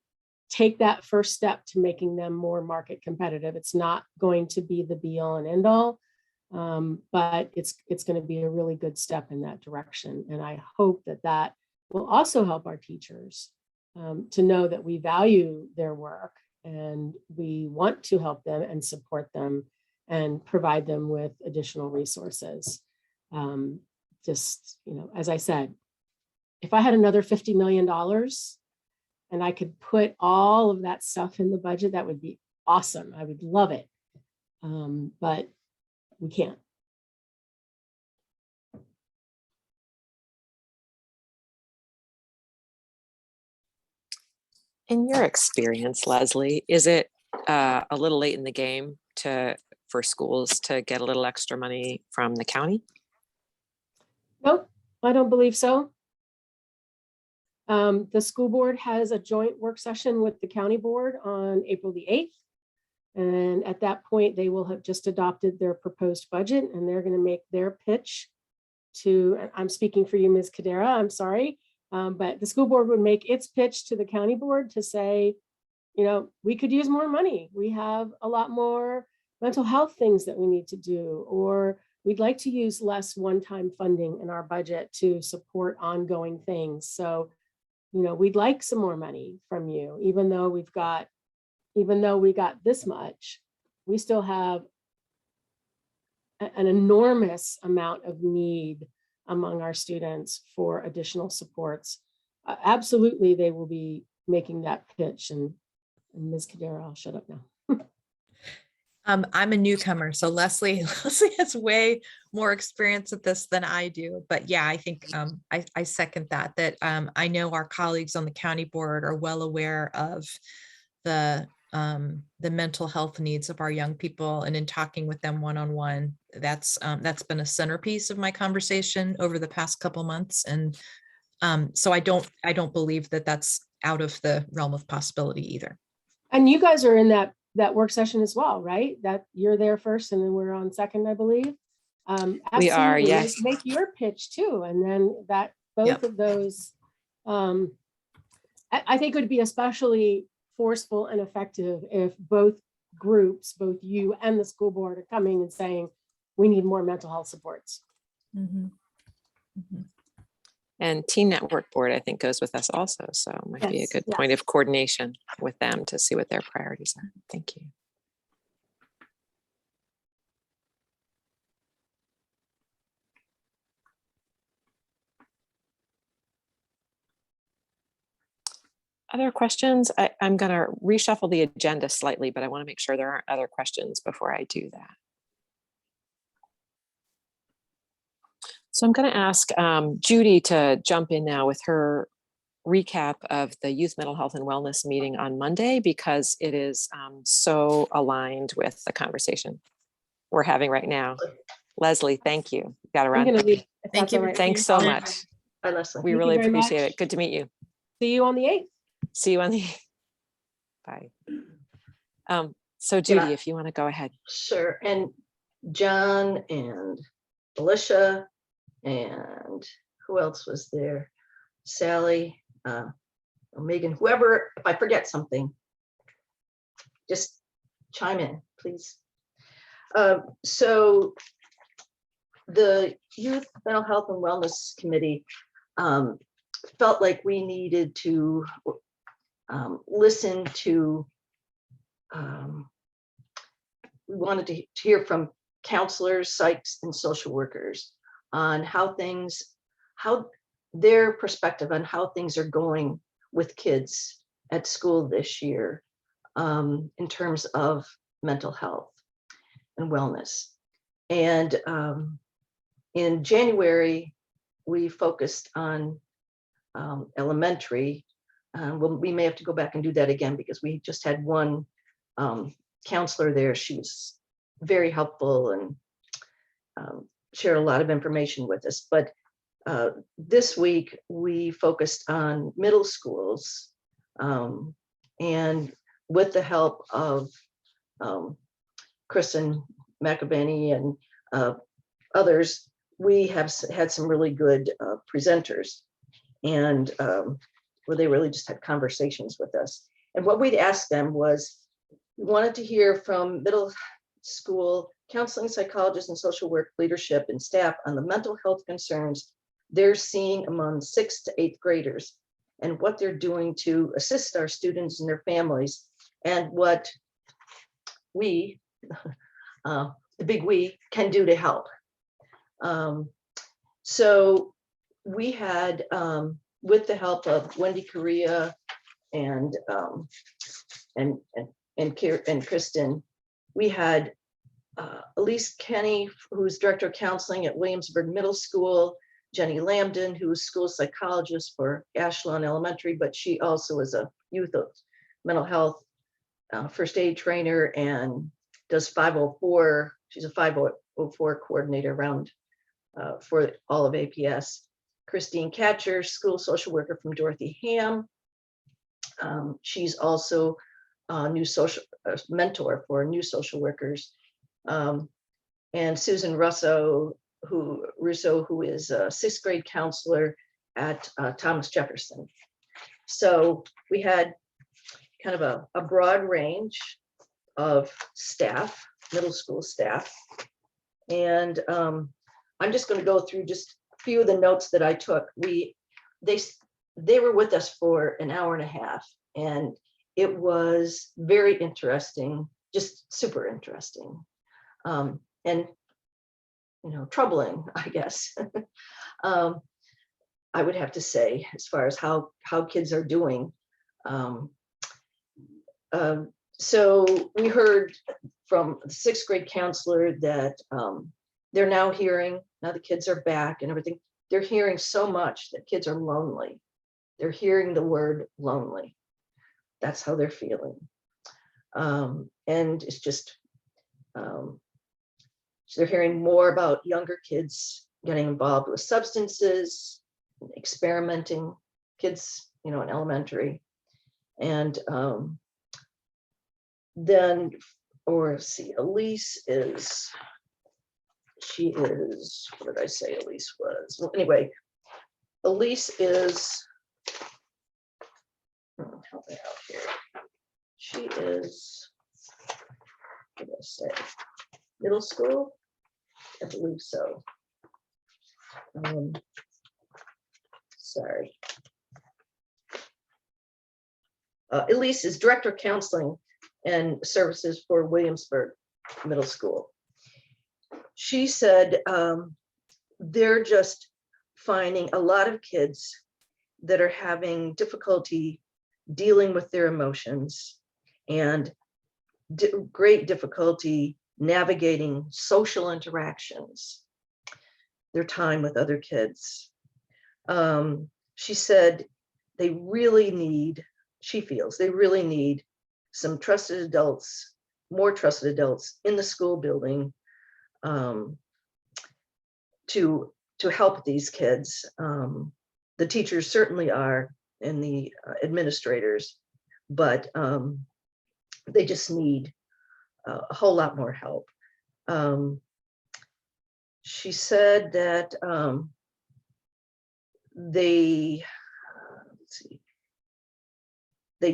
Speaker 11: take that first step to making them more market competitive. It's not going to be the be all and end all, but it's going to be a really good step in that direction. And I hope that will also help our teachers to know that we value their work and we want to help them and support them and provide them with additional resources. As I said, if I had another $50 million and I could put all of that stuff in the budget, that would be awesome. I would love it. But we can't.
Speaker 2: In your experience, Leslie, is it a little late in the game for schools to get a little extra money from the county?
Speaker 11: Nope, I don't believe so. The school board has a joint work session with the county board on April the 8th. And at that point, they will have just adopted their proposed budget, and they're going to make their pitch to, I'm speaking for you, Ms. Cadera, I'm sorry. But the school board would make its pitch to the county board to say, we could use more money. We have a lot more mental health things that we need to do, or we'd like to use less one-time funding in our budget to support ongoing things. So, we'd like some more money from you, even though we got this much, we still have an enormous amount of need among our students for additional supports. Absolutely, they will be making that pitch. And Ms. Cadera, I'll shut up now.
Speaker 3: I'm a newcomer, so Leslie has way more experience at this than I do. But yeah, I think I second that I know our colleagues on the county board are well aware of the mental health needs of our young people, and in talking with them one-on-one, that's been a centerpiece of my conversation over the past couple months. And so I don't believe that that's out of the realm of possibility either.
Speaker 11: And you guys are in that work session as well, right? That you're there first and then we're on second, I believe.
Speaker 2: We are,
Speaker 11: absolutely.
Speaker 2: yes.
Speaker 11: Make your pitch too, and then that both
Speaker 2: Yep.
Speaker 11: of those, I think it would be especially forceful and effective if both groups, both you and the school board, are coming and saying, we need more mental health supports.
Speaker 3: Mhm. Mhm.
Speaker 2: And Teen Network Board, I think, goes with us also. So it might be a
Speaker 11: Yes,
Speaker 2: good
Speaker 11: yes.
Speaker 2: point of coordination with them to see what their priorities are. Thank you. Other questions? I'm going to reshuffle the agenda slightly, but I want to make sure there aren't other questions before I do that. So I'm going to ask Judy to jump in now with her recap of the Youth Mental Health and Wellness meeting on Monday, because it is so aligned with the conversation we're having right now. Leslie, thank you. Got to
Speaker 11: I'm
Speaker 2: run.
Speaker 11: gonna leave. if
Speaker 3: Thank
Speaker 11: that's
Speaker 3: you.
Speaker 11: all right.
Speaker 2: Thanks so much.
Speaker 1: Hi, Leslie.
Speaker 2: We
Speaker 11: Thank you
Speaker 2: really
Speaker 11: very
Speaker 2: appreciate
Speaker 11: much.
Speaker 2: it. Good to meet you.
Speaker 11: See you on the 8th.
Speaker 2: See you on the bye. So Judy,
Speaker 1: Yeah.
Speaker 2: if you want to go ahead.
Speaker 1: Sure. And John and Alicia and who else was there? Sally, Megan, whoever, if I forget something, just chime in, please. So the Youth Mental Health and Wellness Committee felt like we needed to listen to, we wanted to hear from counselors, psychs, and social workers on how their perspective on how things are going with kids at school this year in terms of mental health and wellness. And in January, we focused on elementary. Well, we may have to go back and do that again because we just had one counselor there. She was very helpful and shared a lot of information with us. But this week we focused on middle schools, and with the help of Kristen McAbany and others, we have had some really good presenters, and where they really just had conversations with us. And what we'd asked them was, we wanted to hear from middle school counseling psychologists and social work leadership and staff on the mental health concerns they're seeing among 6th to 8th graders and what they're doing to assist our students and their families, and what we, the big we, can do to help. So we had, with the help of Wendy Correa and Kristen, we had Elise Kenny, who's director of counseling at Williamsburg Middle School, Jenny Lambden, who's school psychologist for Ashland Elementary, but she also is a youth mental health first aid trainer and does 504. She's a 504 coordinator around for all of APS. Christine Catcher, school social worker from Dorothy Ham. She's also a new social mentor for new social workers. And Susan Russo, who is a 6th grade counselor at Thomas Jefferson. So we had kind of a broad range of staff, middle school staff. And I'm just going to go through just a few of the notes that I took. They were with us for an hour and a half, and it was very interesting, just super interesting. And troubling, I guess. I would have to say, as far as how kids are doing. So we heard from the 6th grade counselor that they're now hearing, now the kids are back and everything, they're hearing so much that kids are lonely. They're hearing the word lonely. That's how they're feeling. And it's just, they're hearing more about younger kids getting involved with substances, experimenting, kids, in elementary. And then, Elise is she is, what did I say Elise was? Well, anyway, Elise is, help me out here. She is, what did I say? Middle school? I believe so. Sorry. Elise is Director of Counseling and Services for Williamsburg Middle School. She said they're just finding a lot of kids that are having difficulty dealing with their emotions and great difficulty navigating social interactions, their time with other kids. She said they really need, she feels they really need some trusted adults, more trusted adults in the school building to help these kids. The teachers certainly are, and the administrators, but they just need a whole lot more help. She said that they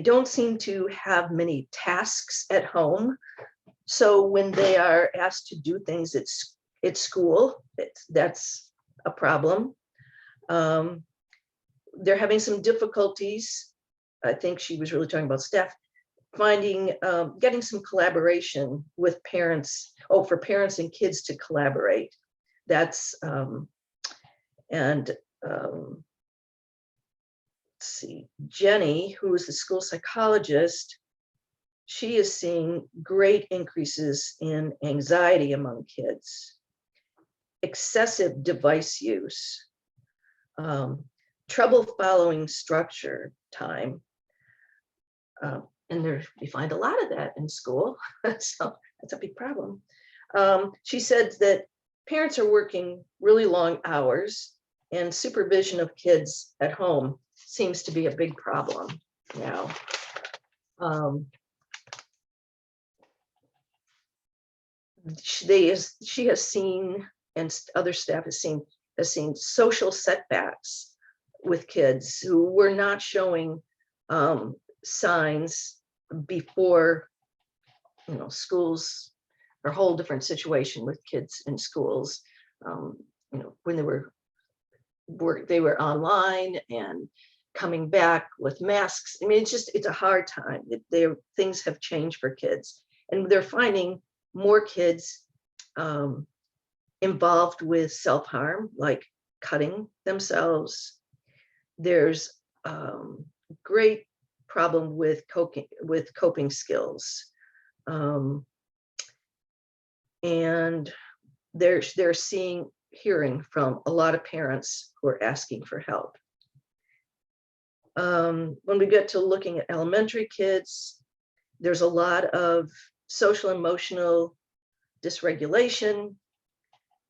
Speaker 1: don't seem to have many tasks at home. So when they are asked to do things at school, that's a problem. They're having some difficulties. I think she was really talking about staff, finding, getting some collaboration with parents, for parents and kids to collaborate. That's, let's see, Jenny, who is the school psychologist, she is seeing great increases in anxiety among kids, excessive device use, trouble following structure time. And we find a lot of that in school, so that's a big problem. She said that parents are working really long hours and supervision of kids at home seems to be a big problem now. She has seen, and other staff has seen social setbacks with kids who were not showing signs before, schools are a whole different situation with kids in schools. When they were online and coming back with masks. I mean, it's a hard time. Things have changed for kids, and they're finding more kids involved with self-harm, like cutting themselves. There's great problem with coping skills, and they're hearing from a lot of parents who are asking for help. When we get to looking at elementary kids, there's a lot of social emotional dysregulation.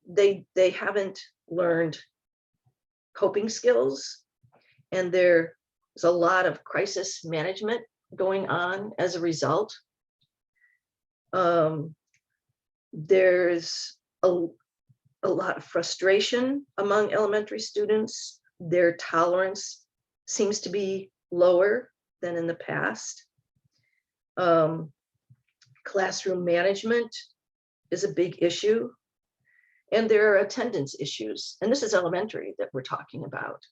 Speaker 1: They haven't learned coping skills, and there's a lot of crisis management going on as a result. There's a lot of frustration among elementary students. Their tolerance seems to be lower than in the past. Classroom management is a big issue, and there are attendance issues, and this is elementary that we're talking about.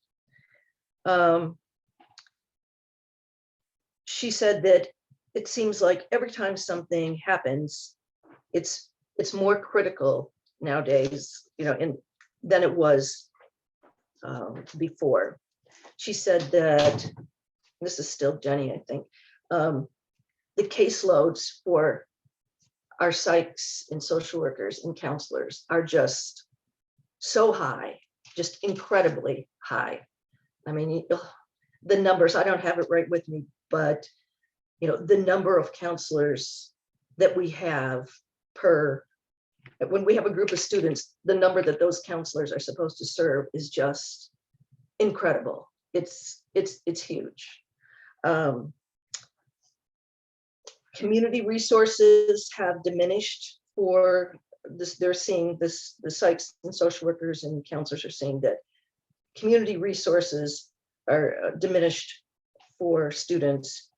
Speaker 1: She said that it seems like every time something happens, it's more critical nowadays, than it was before. She said that, this is still Jenny, I think, the caseloads for our psychs and social workers and counselors are just so high, just incredibly high. I mean, the numbers, I don't have it right with me, but the number of counselors that we have when we have a group of students, the number that those counselors are supposed to serve is just incredible. It's huge. Community resources have diminished for they're seeing this, the psychs and social workers and counselors are saying that community resources are diminished for students.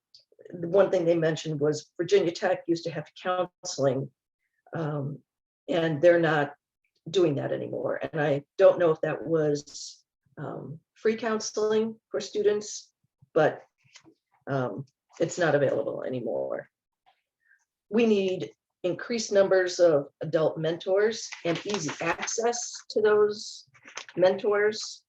Speaker 1: The one thing they mentioned was Virginia Tech used to have counseling, and they're not doing that anymore. And I don't know if that was free counseling for students, but it's not available anymore. We need increased numbers of adult mentors and easy access to those mentors.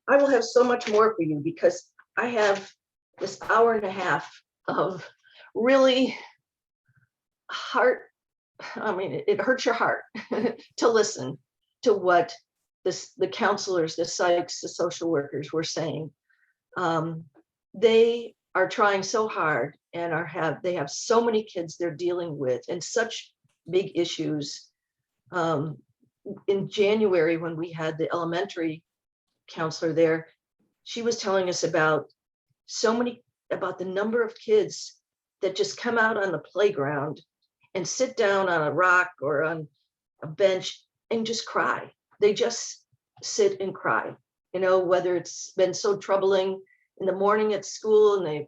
Speaker 1: I will have so much more for you because I have this hour and a half of really it hurts your heart to listen to what the counselors, the psychs, the social workers were saying. They are trying so hard and they have so many kids they're dealing with and such big issues. In January, when we had the elementary counselor there, she was telling us about the number of kids that just come out on the playground and sit down on a rock or on a bench and just cry. They just sit and cry, whether it's been so troubling in the morning at school and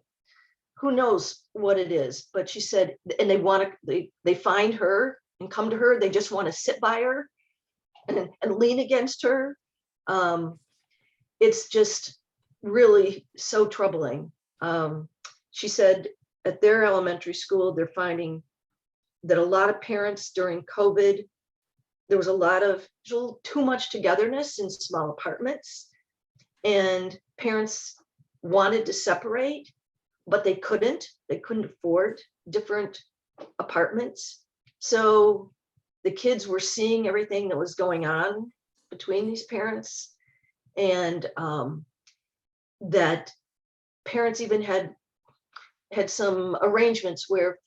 Speaker 1: who knows what it is. But she said, and they find her and come to her, they just want to sit by her and lean against her. It's just really so troubling. She said at their elementary school, they're finding that a lot of parents during COVID, there was a little too much togetherness in small apartments, and parents wanted to separate, but they couldn't afford different apartments. So the kids were seeing everything that was going on between these parents, and that parents even had some arrangements where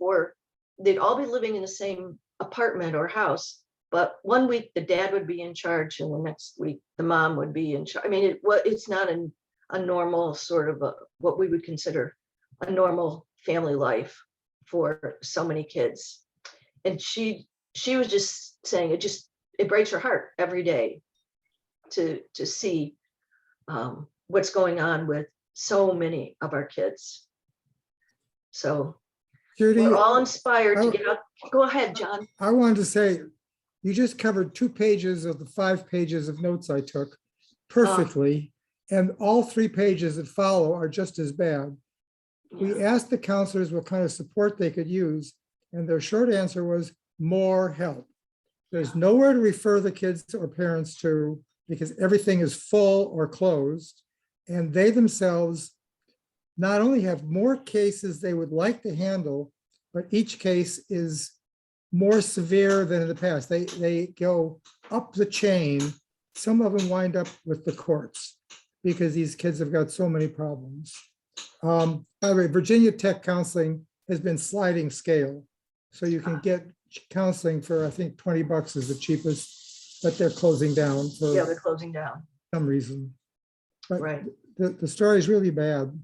Speaker 1: they'd all be living in the same apartment or house, but one week the dad would be in charge and the next week the mom would be in charge. I mean, it's not a normal sort of what we would consider a normal family life for so many kids. And she was just saying it breaks her heart every day to see what's going on with so many of our kids. So
Speaker 12: Judy,
Speaker 1: we're all inspired to get out. Go ahead, John.
Speaker 12: I wanted to say, you just covered 2 pages of the 5 pages of notes I took perfectly, and all 3 pages that follow are just as bad. We asked the counselors what kind of support they could use, and their short answer was more help. There's nowhere to refer the kids or parents to because everything is full or closed, and they themselves not only have more cases they would like to handle, but each case is more severe than in the past. They go up the chain. Some of them wind up with the courts because these kids have got so many problems. By the way, Virginia Tech counseling has been sliding scale. So you can get counseling for, I think, $20 is the cheapest, but they're closing down for
Speaker 1: Yeah, they're closing down.
Speaker 12: some reason. But
Speaker 1: Right.
Speaker 12: the story is really bad.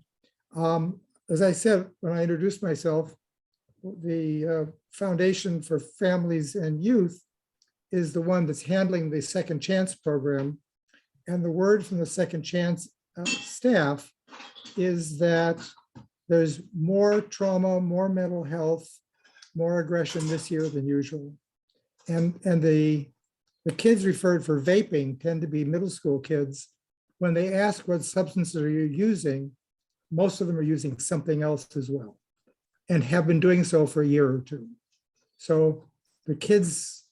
Speaker 12: As I said, when I introduced myself, the Foundation for Families and Youth is the one that's handling the Second Chance program. And the word from the Second Chance staff is that there's more trauma, more mental health, more aggression this year than usual. And the kids referred for vaping tend to be middle school kids. When they ask what substances are you using, most of them are using something else as well and have been doing so for a year or 2. So the kids,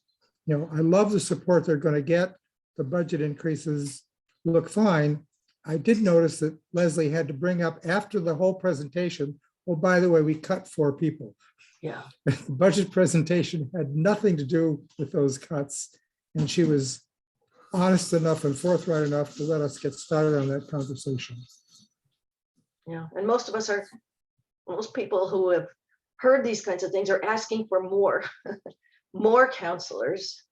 Speaker 12: I love the support they're going to get. The budget increases look fine. I did notice that Leslie had to bring up after the whole presentation, oh, by the way, we cut 4 people.
Speaker 1: Yeah.
Speaker 12: The budget presentation had nothing to do with those cuts. And she was honest enough and forthright enough to let us get started on that conversation.
Speaker 1: Yeah, and most people who have heard these kinds of things are asking for more, more counselors,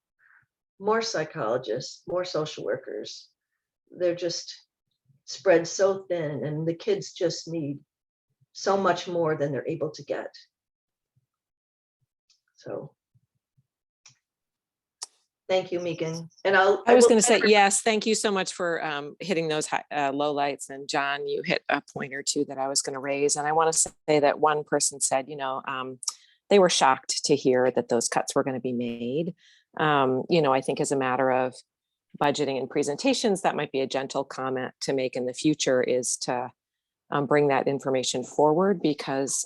Speaker 1: more psychologists, more social workers. They're just spread so thin, and the kids just need so much more than they're able to get. So thank you, Megan. And
Speaker 2: I was going to say, yes, thank you so much for hitting those lowlights. And John, you hit a point or two that I was going to raise. And I want to say that one person said, they were shocked to hear that those cuts were going to be made. I think as a matter of budgeting and presentations, that might be a gentle comment to make in the future, is to bring that information forward, because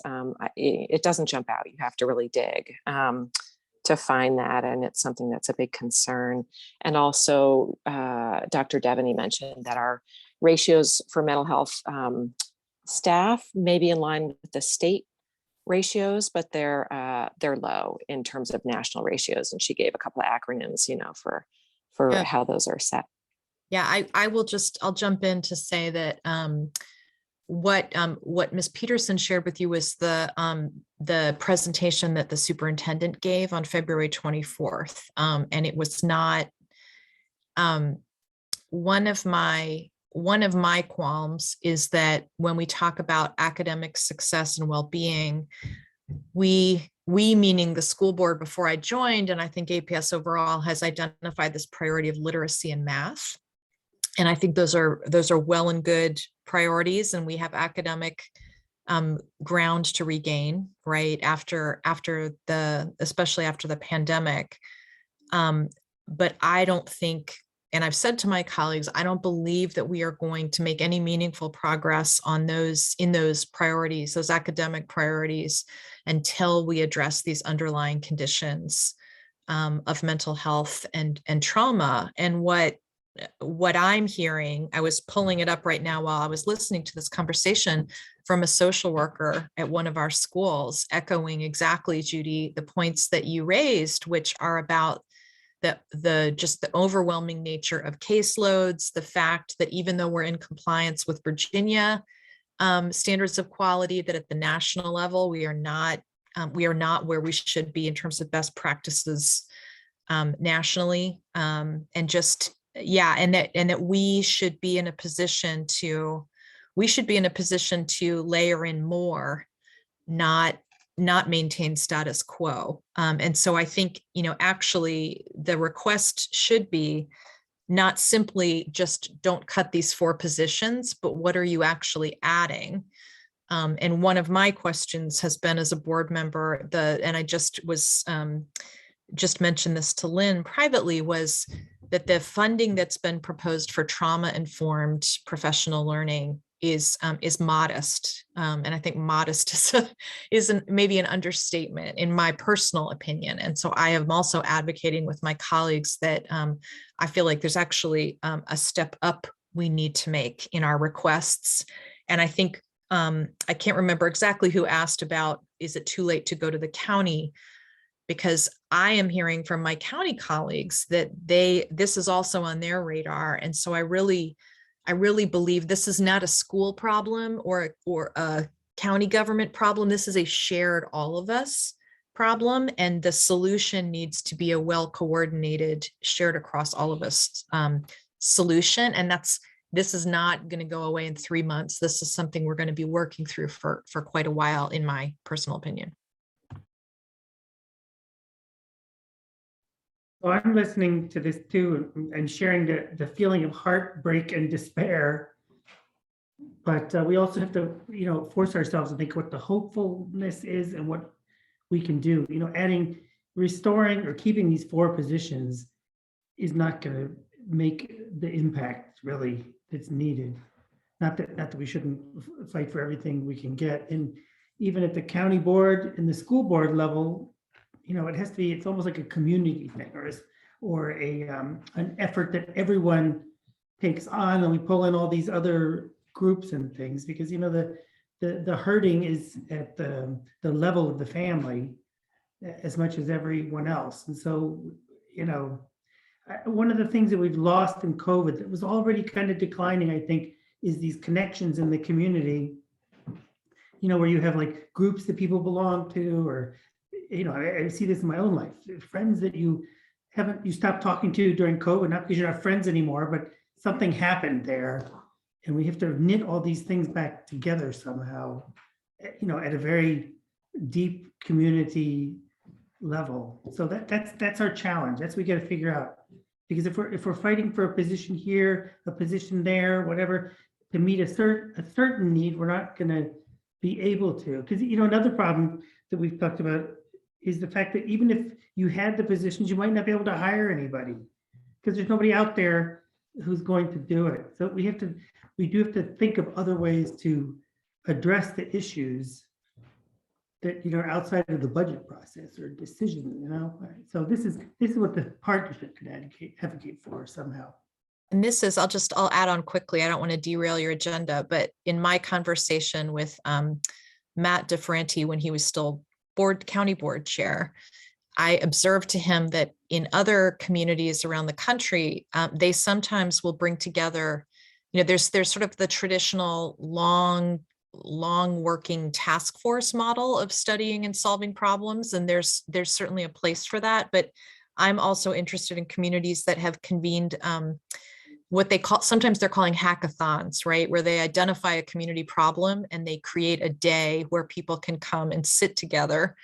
Speaker 2: it doesn't jump out. You have to really dig to find that. And it's something that's a big concern. And also, Dr. Devaney mentioned that our ratios for mental health staff may be in line with the state ratios, but they're low in terms of national ratios. And she gave a couple of acronyms, for
Speaker 3: Yeah.
Speaker 2: how those are set.
Speaker 3: Yeah, I'll jump in to say that what Ms. Peterson shared with you was the presentation that the superintendent gave on February 24th. And it was not one of my qualms is that when we talk about academic success and well-being, we meaning the school board before I joined, and I think APS overall has identified this priority of literacy and math. And I think those are well and good priorities, and we have academic ground to regain, right, especially after the pandemic. But I don't think, and I've said to my colleagues, I don't believe that we are going to make any meaningful progress on those priorities, those academic priorities, until we address these underlying conditions of mental health and trauma. And what I'm hearing, I was pulling it up right now while I was listening to this conversation from a social worker at one of our schools, echoing exactly, Judy, the points that you raised, which are about the overwhelming nature of caseloads, the fact that even though we're in compliance with Virginia standards of quality, that at the national level, we are not where we should be in terms of best practices nationally. And that we should be in a position to layer in more, not maintain status quo. And so I think, actually the request should be not simply just don't cut these 4 positions, but what are you actually adding? And one of my questions has been, as a board member, and I just mentioned this to Lynn privately, was that the funding that's been proposed for trauma-informed professional learning is modest. And I think modest is maybe an understatement in my personal opinion. And so I am also advocating with my colleagues that I feel like there's actually a step up we need to make in our requests. And I think, I can't remember exactly who asked about, is it too late to go to the county? Because I am hearing from my county colleagues that this is also on their radar. And so I really believe this is not a school problem or a county government problem. This is a shared all of us problem. And the solution needs to be a well-coordinated, shared across all of us solution. And this is not going to go away in 3 months. This is something we're going to be working through for quite a while, in my personal opinion.
Speaker 7: So I'm listening to this too and sharing the feeling of heartbreak and despair. But we also have to, force ourselves to think what the hopefulness is and what we can do. Restoring or keeping these 4 positions is not going to make the impact really that's needed. Not that we shouldn't fight for everything we can get. And even at the county board and the school board level, it has to be, it's almost like a community thing or an effort that everyone takes on, and we pull in all these other groups and things, because, the hurting is at the level of the family as much as everyone else. And so, one of the things that we've lost in COVID that was already kind of declining, I think, is these connections in the community, where you have like groups that people belong to, or I see this in my own life. Friends that you stopped talking to during COVID, not because you're not friends anymore, but something happened there. And we have to knit all these things back together somehow, at a very deep community level. So that's our challenge. That's what we got to figure out. Because if we're fighting for a position here, a position there, whatever, to meet a certain need, we're not going to be able to. Because another problem that we've talked about is the fact that even if you had the positions, you might not be able to hire anybody because there's nobody out there who's going to do it. So we do have to think of other ways to address the issues that are outside of the budget process or decision. So this is what the partnership could advocate for somehow.
Speaker 3: And this is, I'll add on quickly. I don't want to derail your agenda, but in my conversation with Matt DeFerranti, when he was still county board chair, I observed to him that in other communities around the country, they sometimes will bring together, there's sort of the traditional long working task force model of studying and solving problems. And there's certainly a place for that. But I'm also interested in communities that have convened what they call, sometimes they're calling hackathons, right? Where they identify a community problem and they create a day where people can come and sit together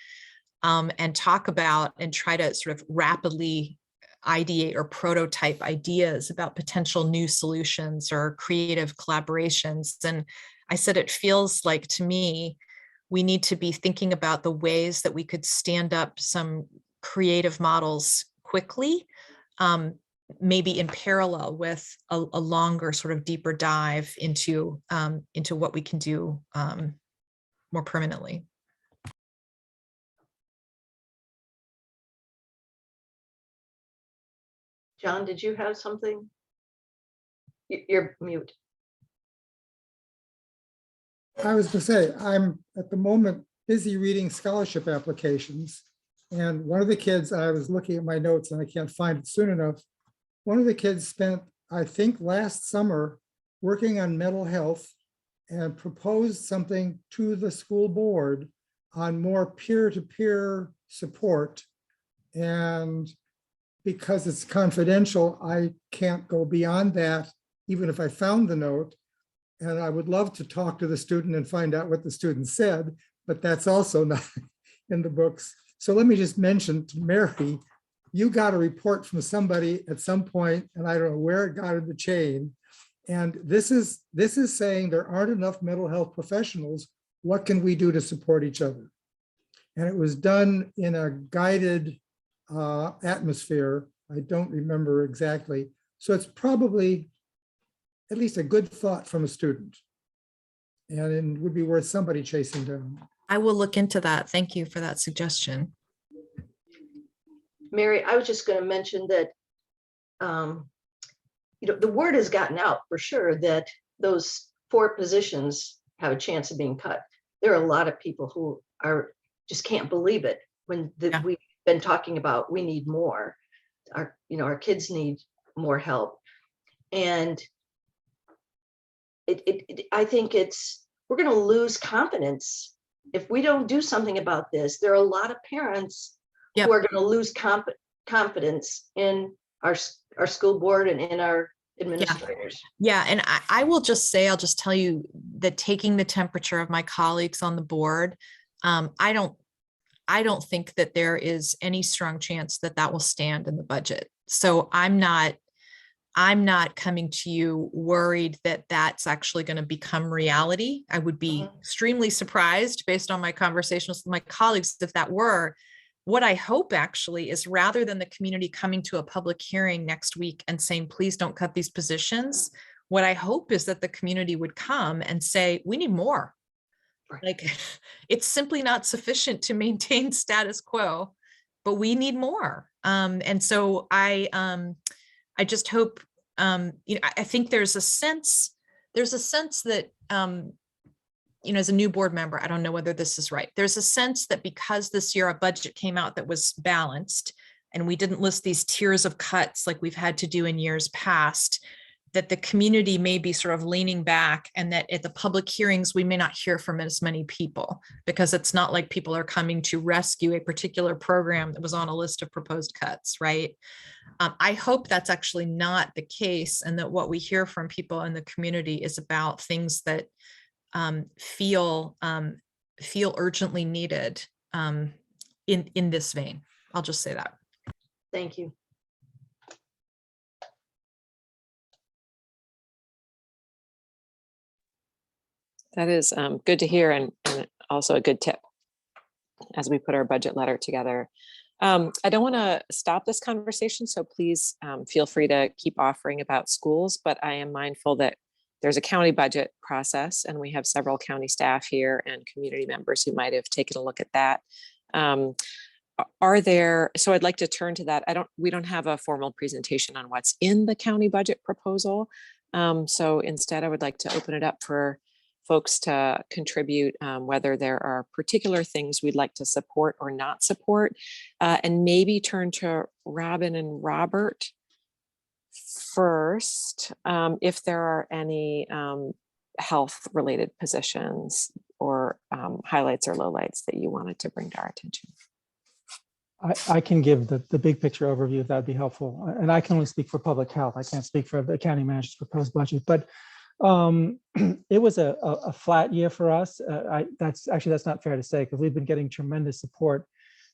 Speaker 3: and talk about and try to sort of rapidly ideate or prototype ideas about potential new solutions or creative collaborations. And I said, it feels like to me, we need to be thinking about the ways that we could stand up some creative models quickly, maybe in parallel with a longer sort of deeper dive into what we can do more permanently.
Speaker 1: John, did you have something? You're mute.
Speaker 12: I was going to say, I'm at the moment busy reading scholarship applications. And one of the kids, I was looking at my notes and I can't find it soon enough. One of the kids spent, I think last summer, working on mental health and proposed something to the school board on more peer-to-peer support. And because it's confidential, I can't go beyond that, even if I found the note. And I would love to talk to the student and find out what the student said, but that's also not in the books. So let me just mention to Mary, you got a report from somebody at some point, and I don't know where it got in the chain. And this is saying there aren't enough mental health professionals. What can we do to support each other? And it was done in a guided atmosphere. I don't remember exactly. So it's probably at least a good thought from a student. And it would be worth somebody chasing down.
Speaker 3: I will look into that. Thank you for that suggestion.
Speaker 1: Mary, I was just going to mention that, the word has gotten out for sure that those 4 positions have a chance of being cut. There are a lot of people who just can't believe it when we've been talking about we need more. Our kids need more help. And I think we're going to lose confidence if we don't do something about this. There are a lot of parents who are going to lose confidence in our school board and in our administrators.
Speaker 3: Yeah, and I'll just tell you that taking the temperature of my colleagues on the board, I don't think that there is any strong chance that will stand in the budget. So I'm not coming to you worried that that's actually going to become reality. I would be extremely surprised based on my conversations with my colleagues if that were. What I hope actually is rather than the community coming to a public hearing next week and saying, please don't cut these positions, what I hope is that the community would come and say, we need more. Like, it's simply not sufficient to maintain status quo, but we need more. And so I just hope, I think there's a sense that, as a new board member, I don't know whether this is right. There's a sense that because this year a budget came out that was balanced and we didn't list these tiers of cuts like we've had to do in years past, that the community may be sort of leaning back and that at the public hearings, we may not hear from as many people because it's not like people are coming to rescue a particular program that was on a list of proposed cuts, right? I hope that's actually not the case and that what we hear from people in the community is about things that feel urgently needed in this vein. I'll just say that.
Speaker 1: Thank you.
Speaker 2: That is good to hear, and also a good tip as we put our budget letter together. I don't want to stop this conversation, so please feel free to keep offering about schools, but I am mindful that there's a county budget process, and we have several county staff here and community members who might have taken a look at that. So I'd like to turn to that. We don't have a formal presentation on what's in the county budget proposal. So instead, I would like to open it up for folks to contribute, whether there are particular things we'd like to support or not support, and maybe turn to Robin and Robert first, if there are any health related positions or highlights or lowlights that you wanted to bring to our attention.
Speaker 13: I can give the big picture overview if that'd be helpful. And I can only speak for public health. I can't speak for the county manager's proposed budget, but it was a flat year for us. That's not fair to say, because we've been getting tremendous support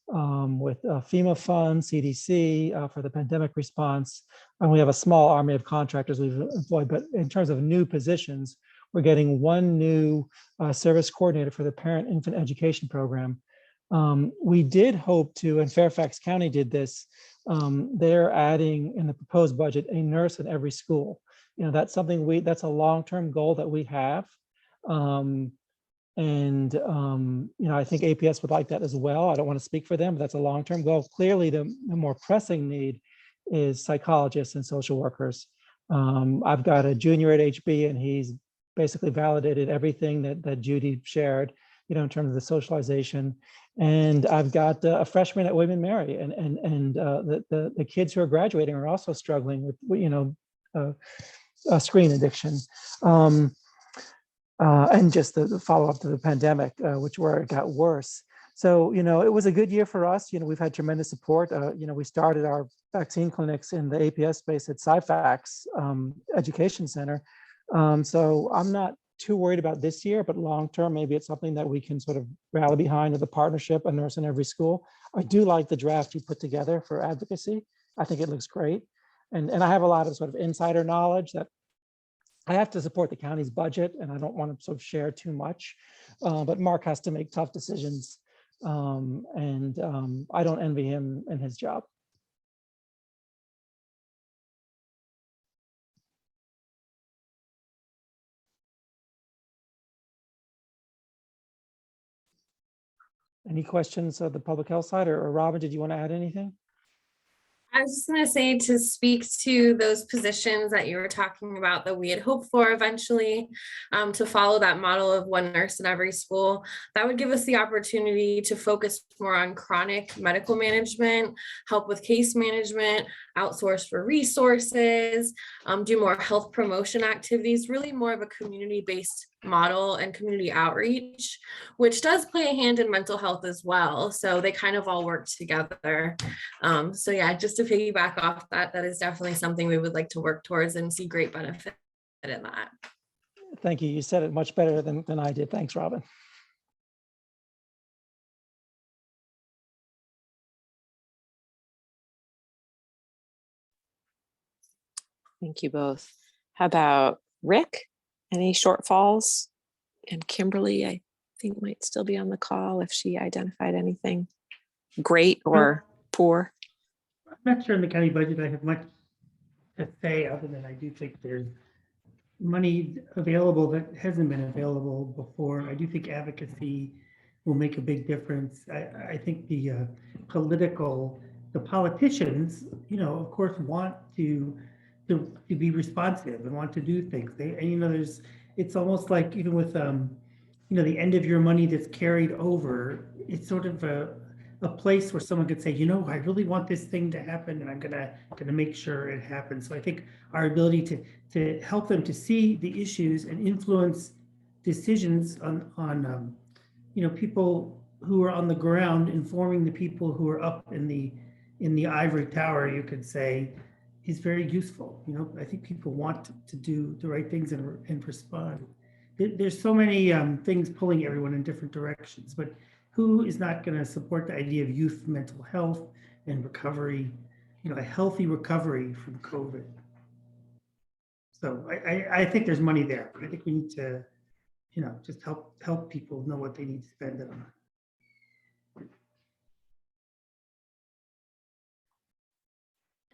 Speaker 13: with FEMA funds, CDC for the pandemic response. And we have a small army of contractors we've employed, but in terms of new positions, we're getting one new service coordinator for the parent infant education program. We did hope to, and Fairfax County did this, they're adding in the proposed budget a nurse in every school. You know, that's something that's a long-term goal that we have. You know, I think APS would like that as well. I don't want to speak for them, but that's a long-term goal. Clearly, the more pressing need is psychologists and social workers. I've got a junior at HB, and he's basically validated everything that Judy shared, you know, in terms of the socialization. And I've got a freshman at William & Mary, and the kids who are graduating are also struggling with, you know, screen addiction. And just the follow-up to the pandemic, where it got worse. So, you know, it was a good year for us. You know, we've had tremendous support. You know, we started our vaccine clinics in the APS space at Syfax Education Center. So I'm not too worried about this year, but long-term, maybe it's something that we can sort of rally behind with a partnership, a nurse in every school. I do like the draft you put together for advocacy. I think it looks great. And I have a lot of sort of insider knowledge that I have to support the county's budget, and I don't want to sort of share too much, but Mark has to make tough decisions, and I don't envy him and his job. Any questions of the public health side, or Robin, did you want to add anything?
Speaker 4: I was just going to say, to speak to those positions that you were talking about that we had hoped for eventually, to follow that model of one nurse in every school, that would give us the opportunity to focus more on chronic medical management, help with case management, outsource for resources, do more health promotion activities, really more of a community-based model and community outreach, which does play a hand in mental health as well. So they kind of all work together. So yeah, just to piggyback off that, that is definitely something we would like to work towards and see great benefit in that.
Speaker 13: Thank you. You said it much better than I did. Thanks, Robin.
Speaker 2: Thank you both. How about Rick? Any shortfalls? And Kimberly, I think, might still be on the call if she identified anything great or poor.
Speaker 7: I'm not sure in the county budget I have much to say, other than I do think there's money available that hasn't been available before. I do think advocacy will make a big difference. I think the politicians, you know, of course, want to be responsive and want to do things. And, you know, it's almost like, even with you know, the end of your money that's carried over, it's sort of a place where someone could say, you know, I really want this thing to happen, and I'm gonna make sure it happens. So I think our ability to help them to see the issues and influence decisions on you know, people who are on the ground, informing the people who are up in the ivory tower, you could say, is very useful. You know, I think people want to do the right things and respond. there's so many things pulling everyone in different directions, but who is not going to support the idea of youth mental health and recovery, a healthy recovery from COVID? So I think there's money there, but I think we need to, just help people know what they need to spend it on.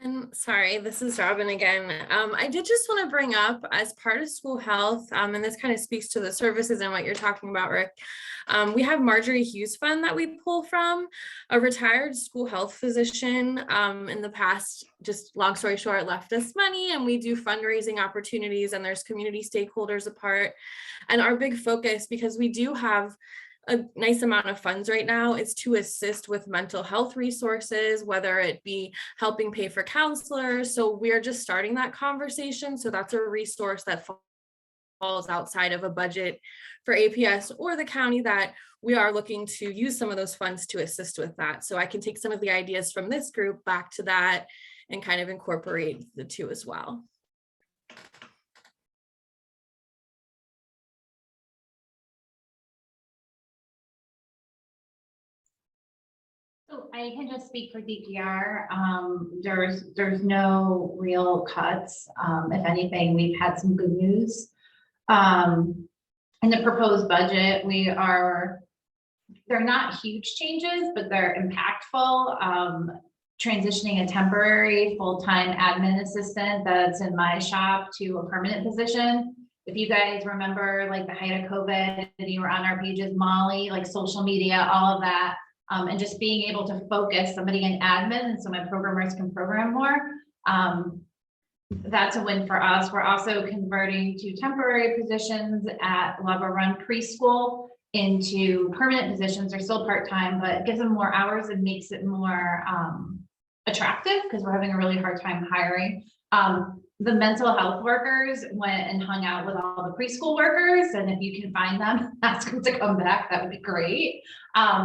Speaker 14: And sorry, this is Robin again. I did just want to bring up, as part of school health, and this kind of speaks to the services and what you're talking about, Rick. We have Marjorie Hughes Fund that we pull from, a retired school health physician. In the past, just long story short, left us money, and we do fundraising opportunities, and there's community stakeholders apart. And our big focus, because we do have a nice amount of funds right now, is to assist with mental health resources, whether it be helping pay for counselors. So we're just starting that conversation. So that's a resource that falls outside of a budget for APS or the county, that we are looking to use some of those funds to assist with that. So I can take some of the ideas from this group back to that and kind of incorporate the two as well.
Speaker 5: So I can just speak for DPR. There's no real cuts. If anything, we've had some good news. In the proposed budget, they're not huge changes, but they're impactful. Transitioning a temporary full-time admin assistant that's in my shop to a permanent position. If you guys remember, like the height of COVID, and you were on our pages, Molly, like social media, all of that. And just being able to focus somebody in admin, and so my programmers can program more. That's a win for us. We're also converting to temporary positions at Lava Run Preschool into permanent positions. They're still part-time, but it gives them more hours and makes it more attractive, because we're having a really hard time hiring. The mental health workers went and hung out with all the preschool workers, and if you can find them, ask them to come back. That would be great.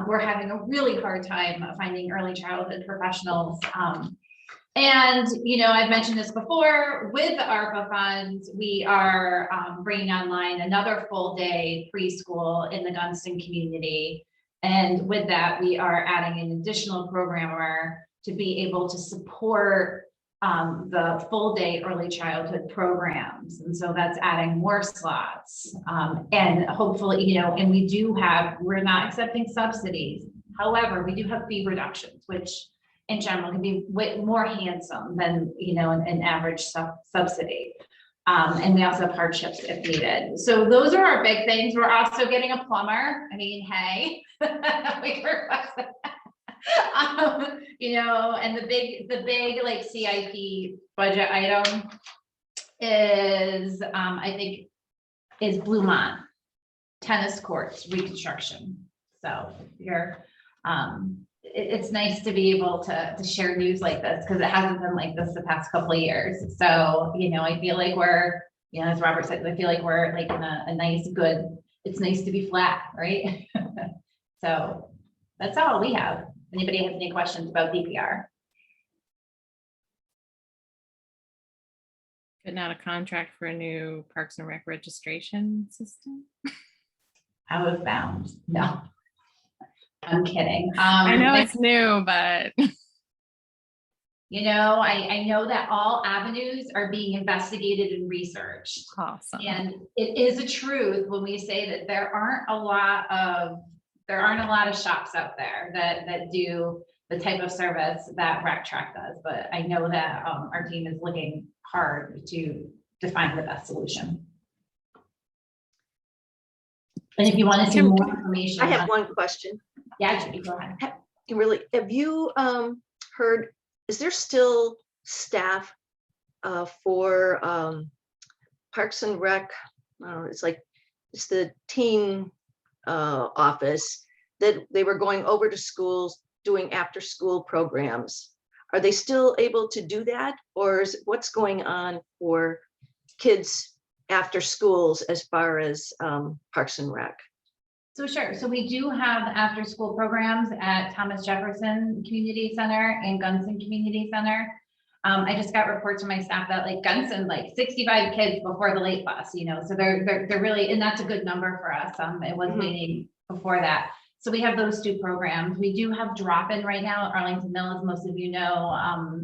Speaker 5: We're having a really hard time finding early childhood professionals. And, I've mentioned this before, with the ARPA funds, we are bringing online another full day preschool in the Gunston community. And with that, we are adding an additional programmer to be able to support the full day early childhood programs. And so that's adding more slots. And hopefully, and we're not accepting subsidies. However, we do have fee reductions, which in general can be way more handsome than, an average subsidy. And we also have hardships if needed. So those are our big things. We're also getting a plumber. I mean, hey, we requested that. And the big like CIP budget item is, I think, is Bluemont tennis courts reconstruction. So it's nice to be able to share news like this, because it hasn't been like this the past couple of years. So, I feel like we're, as Robert said, I feel like we're like in a nice, good, it's nice to be flat, right? So that's all we have. Anybody has any questions about DPR?
Speaker 4: But not a contract for a new Parks and Rec registration system?
Speaker 5: I was bound. No, I'm kidding.
Speaker 4: I know it's new, but
Speaker 5: I know that all avenues are being investigated and researched.
Speaker 4: Awesome.
Speaker 5: And it is a truth when we say that there aren't a lot of shops out there that do the type of service that RecTrack does, but I know that our team is looking hard to find the best solution. And if you want to see more information,
Speaker 1: I have one question.
Speaker 5: Yeah, Judy, go ahead.
Speaker 1: Have you heard, is there still staff for Parks and Rec? It's the teen office, that they were going over to schools doing after school programs. Are they still able to do that, or what's going on for kids after schools as far as Parks and Rec?
Speaker 5: So sure. So we do have after school programs at Thomas Jefferson Community Center and Gunston Community Center. I just got reports from my staff that like Gunston, like 65 kids before the late bus, you know, so they're really, and that's a good number for us. It was waiting before that. So we have those two programs. We do have drop-in right now at Arlington Mill, as most of you know.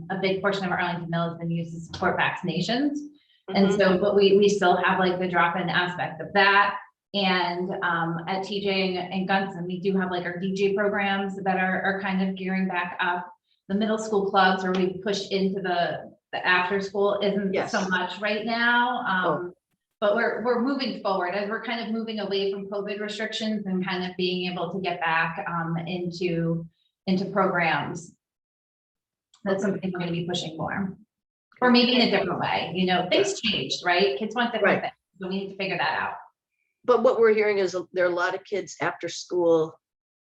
Speaker 5: A big portion of Arlington Mill has been used to support vaccinations. And so, but we still have like the drop-in aspect of that. And at TJ and Gunston, we do have like our DJ programs that are kind of gearing back up. The middle school clubs where we push into the after school isn't so much right now. But we're moving forward as we're kind of moving away from COVID restrictions and kind of being able to get back into programs. That's something we're going to be pushing more, or maybe in a different way. You know, things changed, right? Kids want different things, so we need to figure that out.
Speaker 1: But what we're hearing is there are a lot of kids after school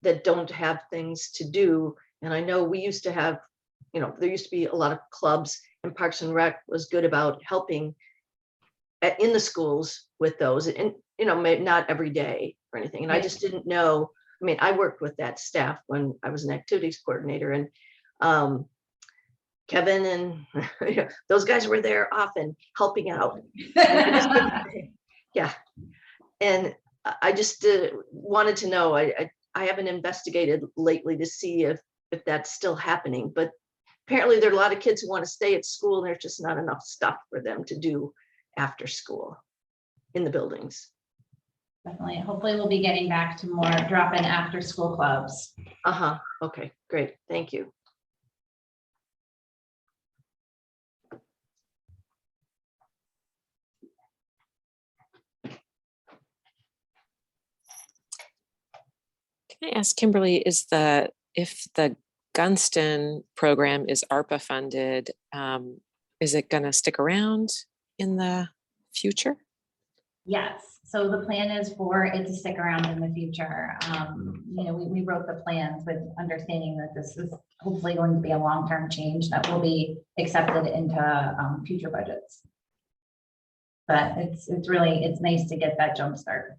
Speaker 1: that don't have things to do. And I know we used to have, you know, there used to be a lot of clubs, and Parks and Rec was good about helping in the schools with those, and, you know, not every day or anything. And I just didn't know. I mean, I worked with that staff when I was an activities coordinator, and Kevin and you know, those guys were there often helping out. Yeah. And I just wanted to know, I haven't investigated lately to see if that's still happening, but apparently there are a lot of kids who want to stay at school and there's just not enough stuff for them to do after school in the buildings.
Speaker 5: Definitely. Hopefully we'll be getting back to more drop-in after school clubs.
Speaker 1: Okay, great. Thank you.
Speaker 2: Can I ask Kimberly, if the Gunston program is ARPA funded, is it going to stick around in the future?
Speaker 5: Yes. So the plan is for it to stick around in the future. You know, we wrote the plans with understanding that this is hopefully going to be a long-term change that will be accepted into future budgets. But it's nice to get that jump start.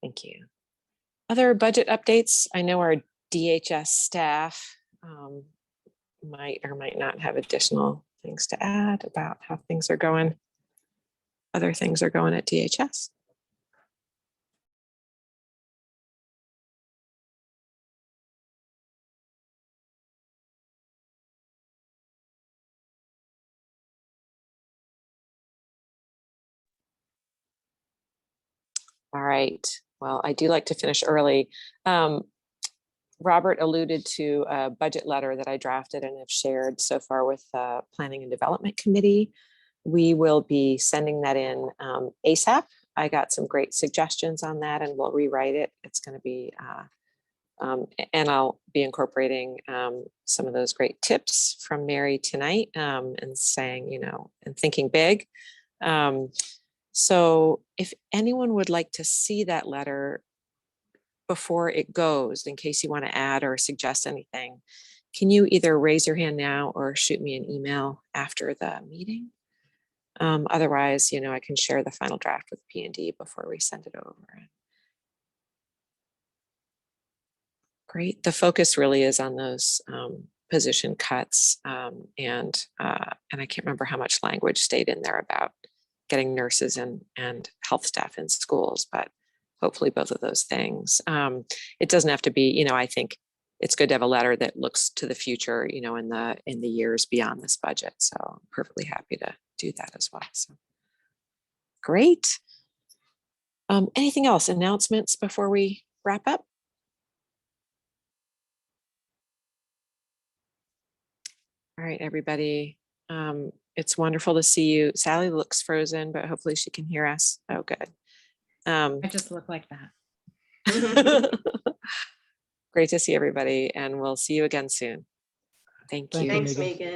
Speaker 2: Thank you. Other budget updates? I know our DHS staff might or might not have additional things to add about how things are going. Other things are going at DHS. All right. Well, I do like to finish early. Robert alluded to a budget letter that I drafted and have shared so far with the Planning and Development Committee. We will be sending that in ASAP. I got some great suggestions on that and we'll rewrite it. It's going to be, and I'll be incorporating some of those great tips from Mary tonight and saying, you know, and thinking big. So if anyone would like to see that letter before it goes, in case you want to add or suggest anything, can you either raise your hand now or shoot me an email after the meeting? Otherwise, you know, I can share the final draft with P&D before we send it over. Great. The focus really is on those position cuts, and I can't remember how much language stayed in there about getting nurses and health staff in schools, but hopefully both of those things. It doesn't have to be, you know, I think it's good to have a letter that looks to the future, you know, in the years beyond this budget. So I'm perfectly happy to do that as well. So great. Anything else? Announcements before we wrap up? All right, everybody. It's wonderful to see you. Sally looks frozen, but hopefully she can hear us. Oh, good.
Speaker 4: I just look like that.
Speaker 2: Great to see everybody, and we'll see you again soon. Thank you.
Speaker 1: Thanks, Megan.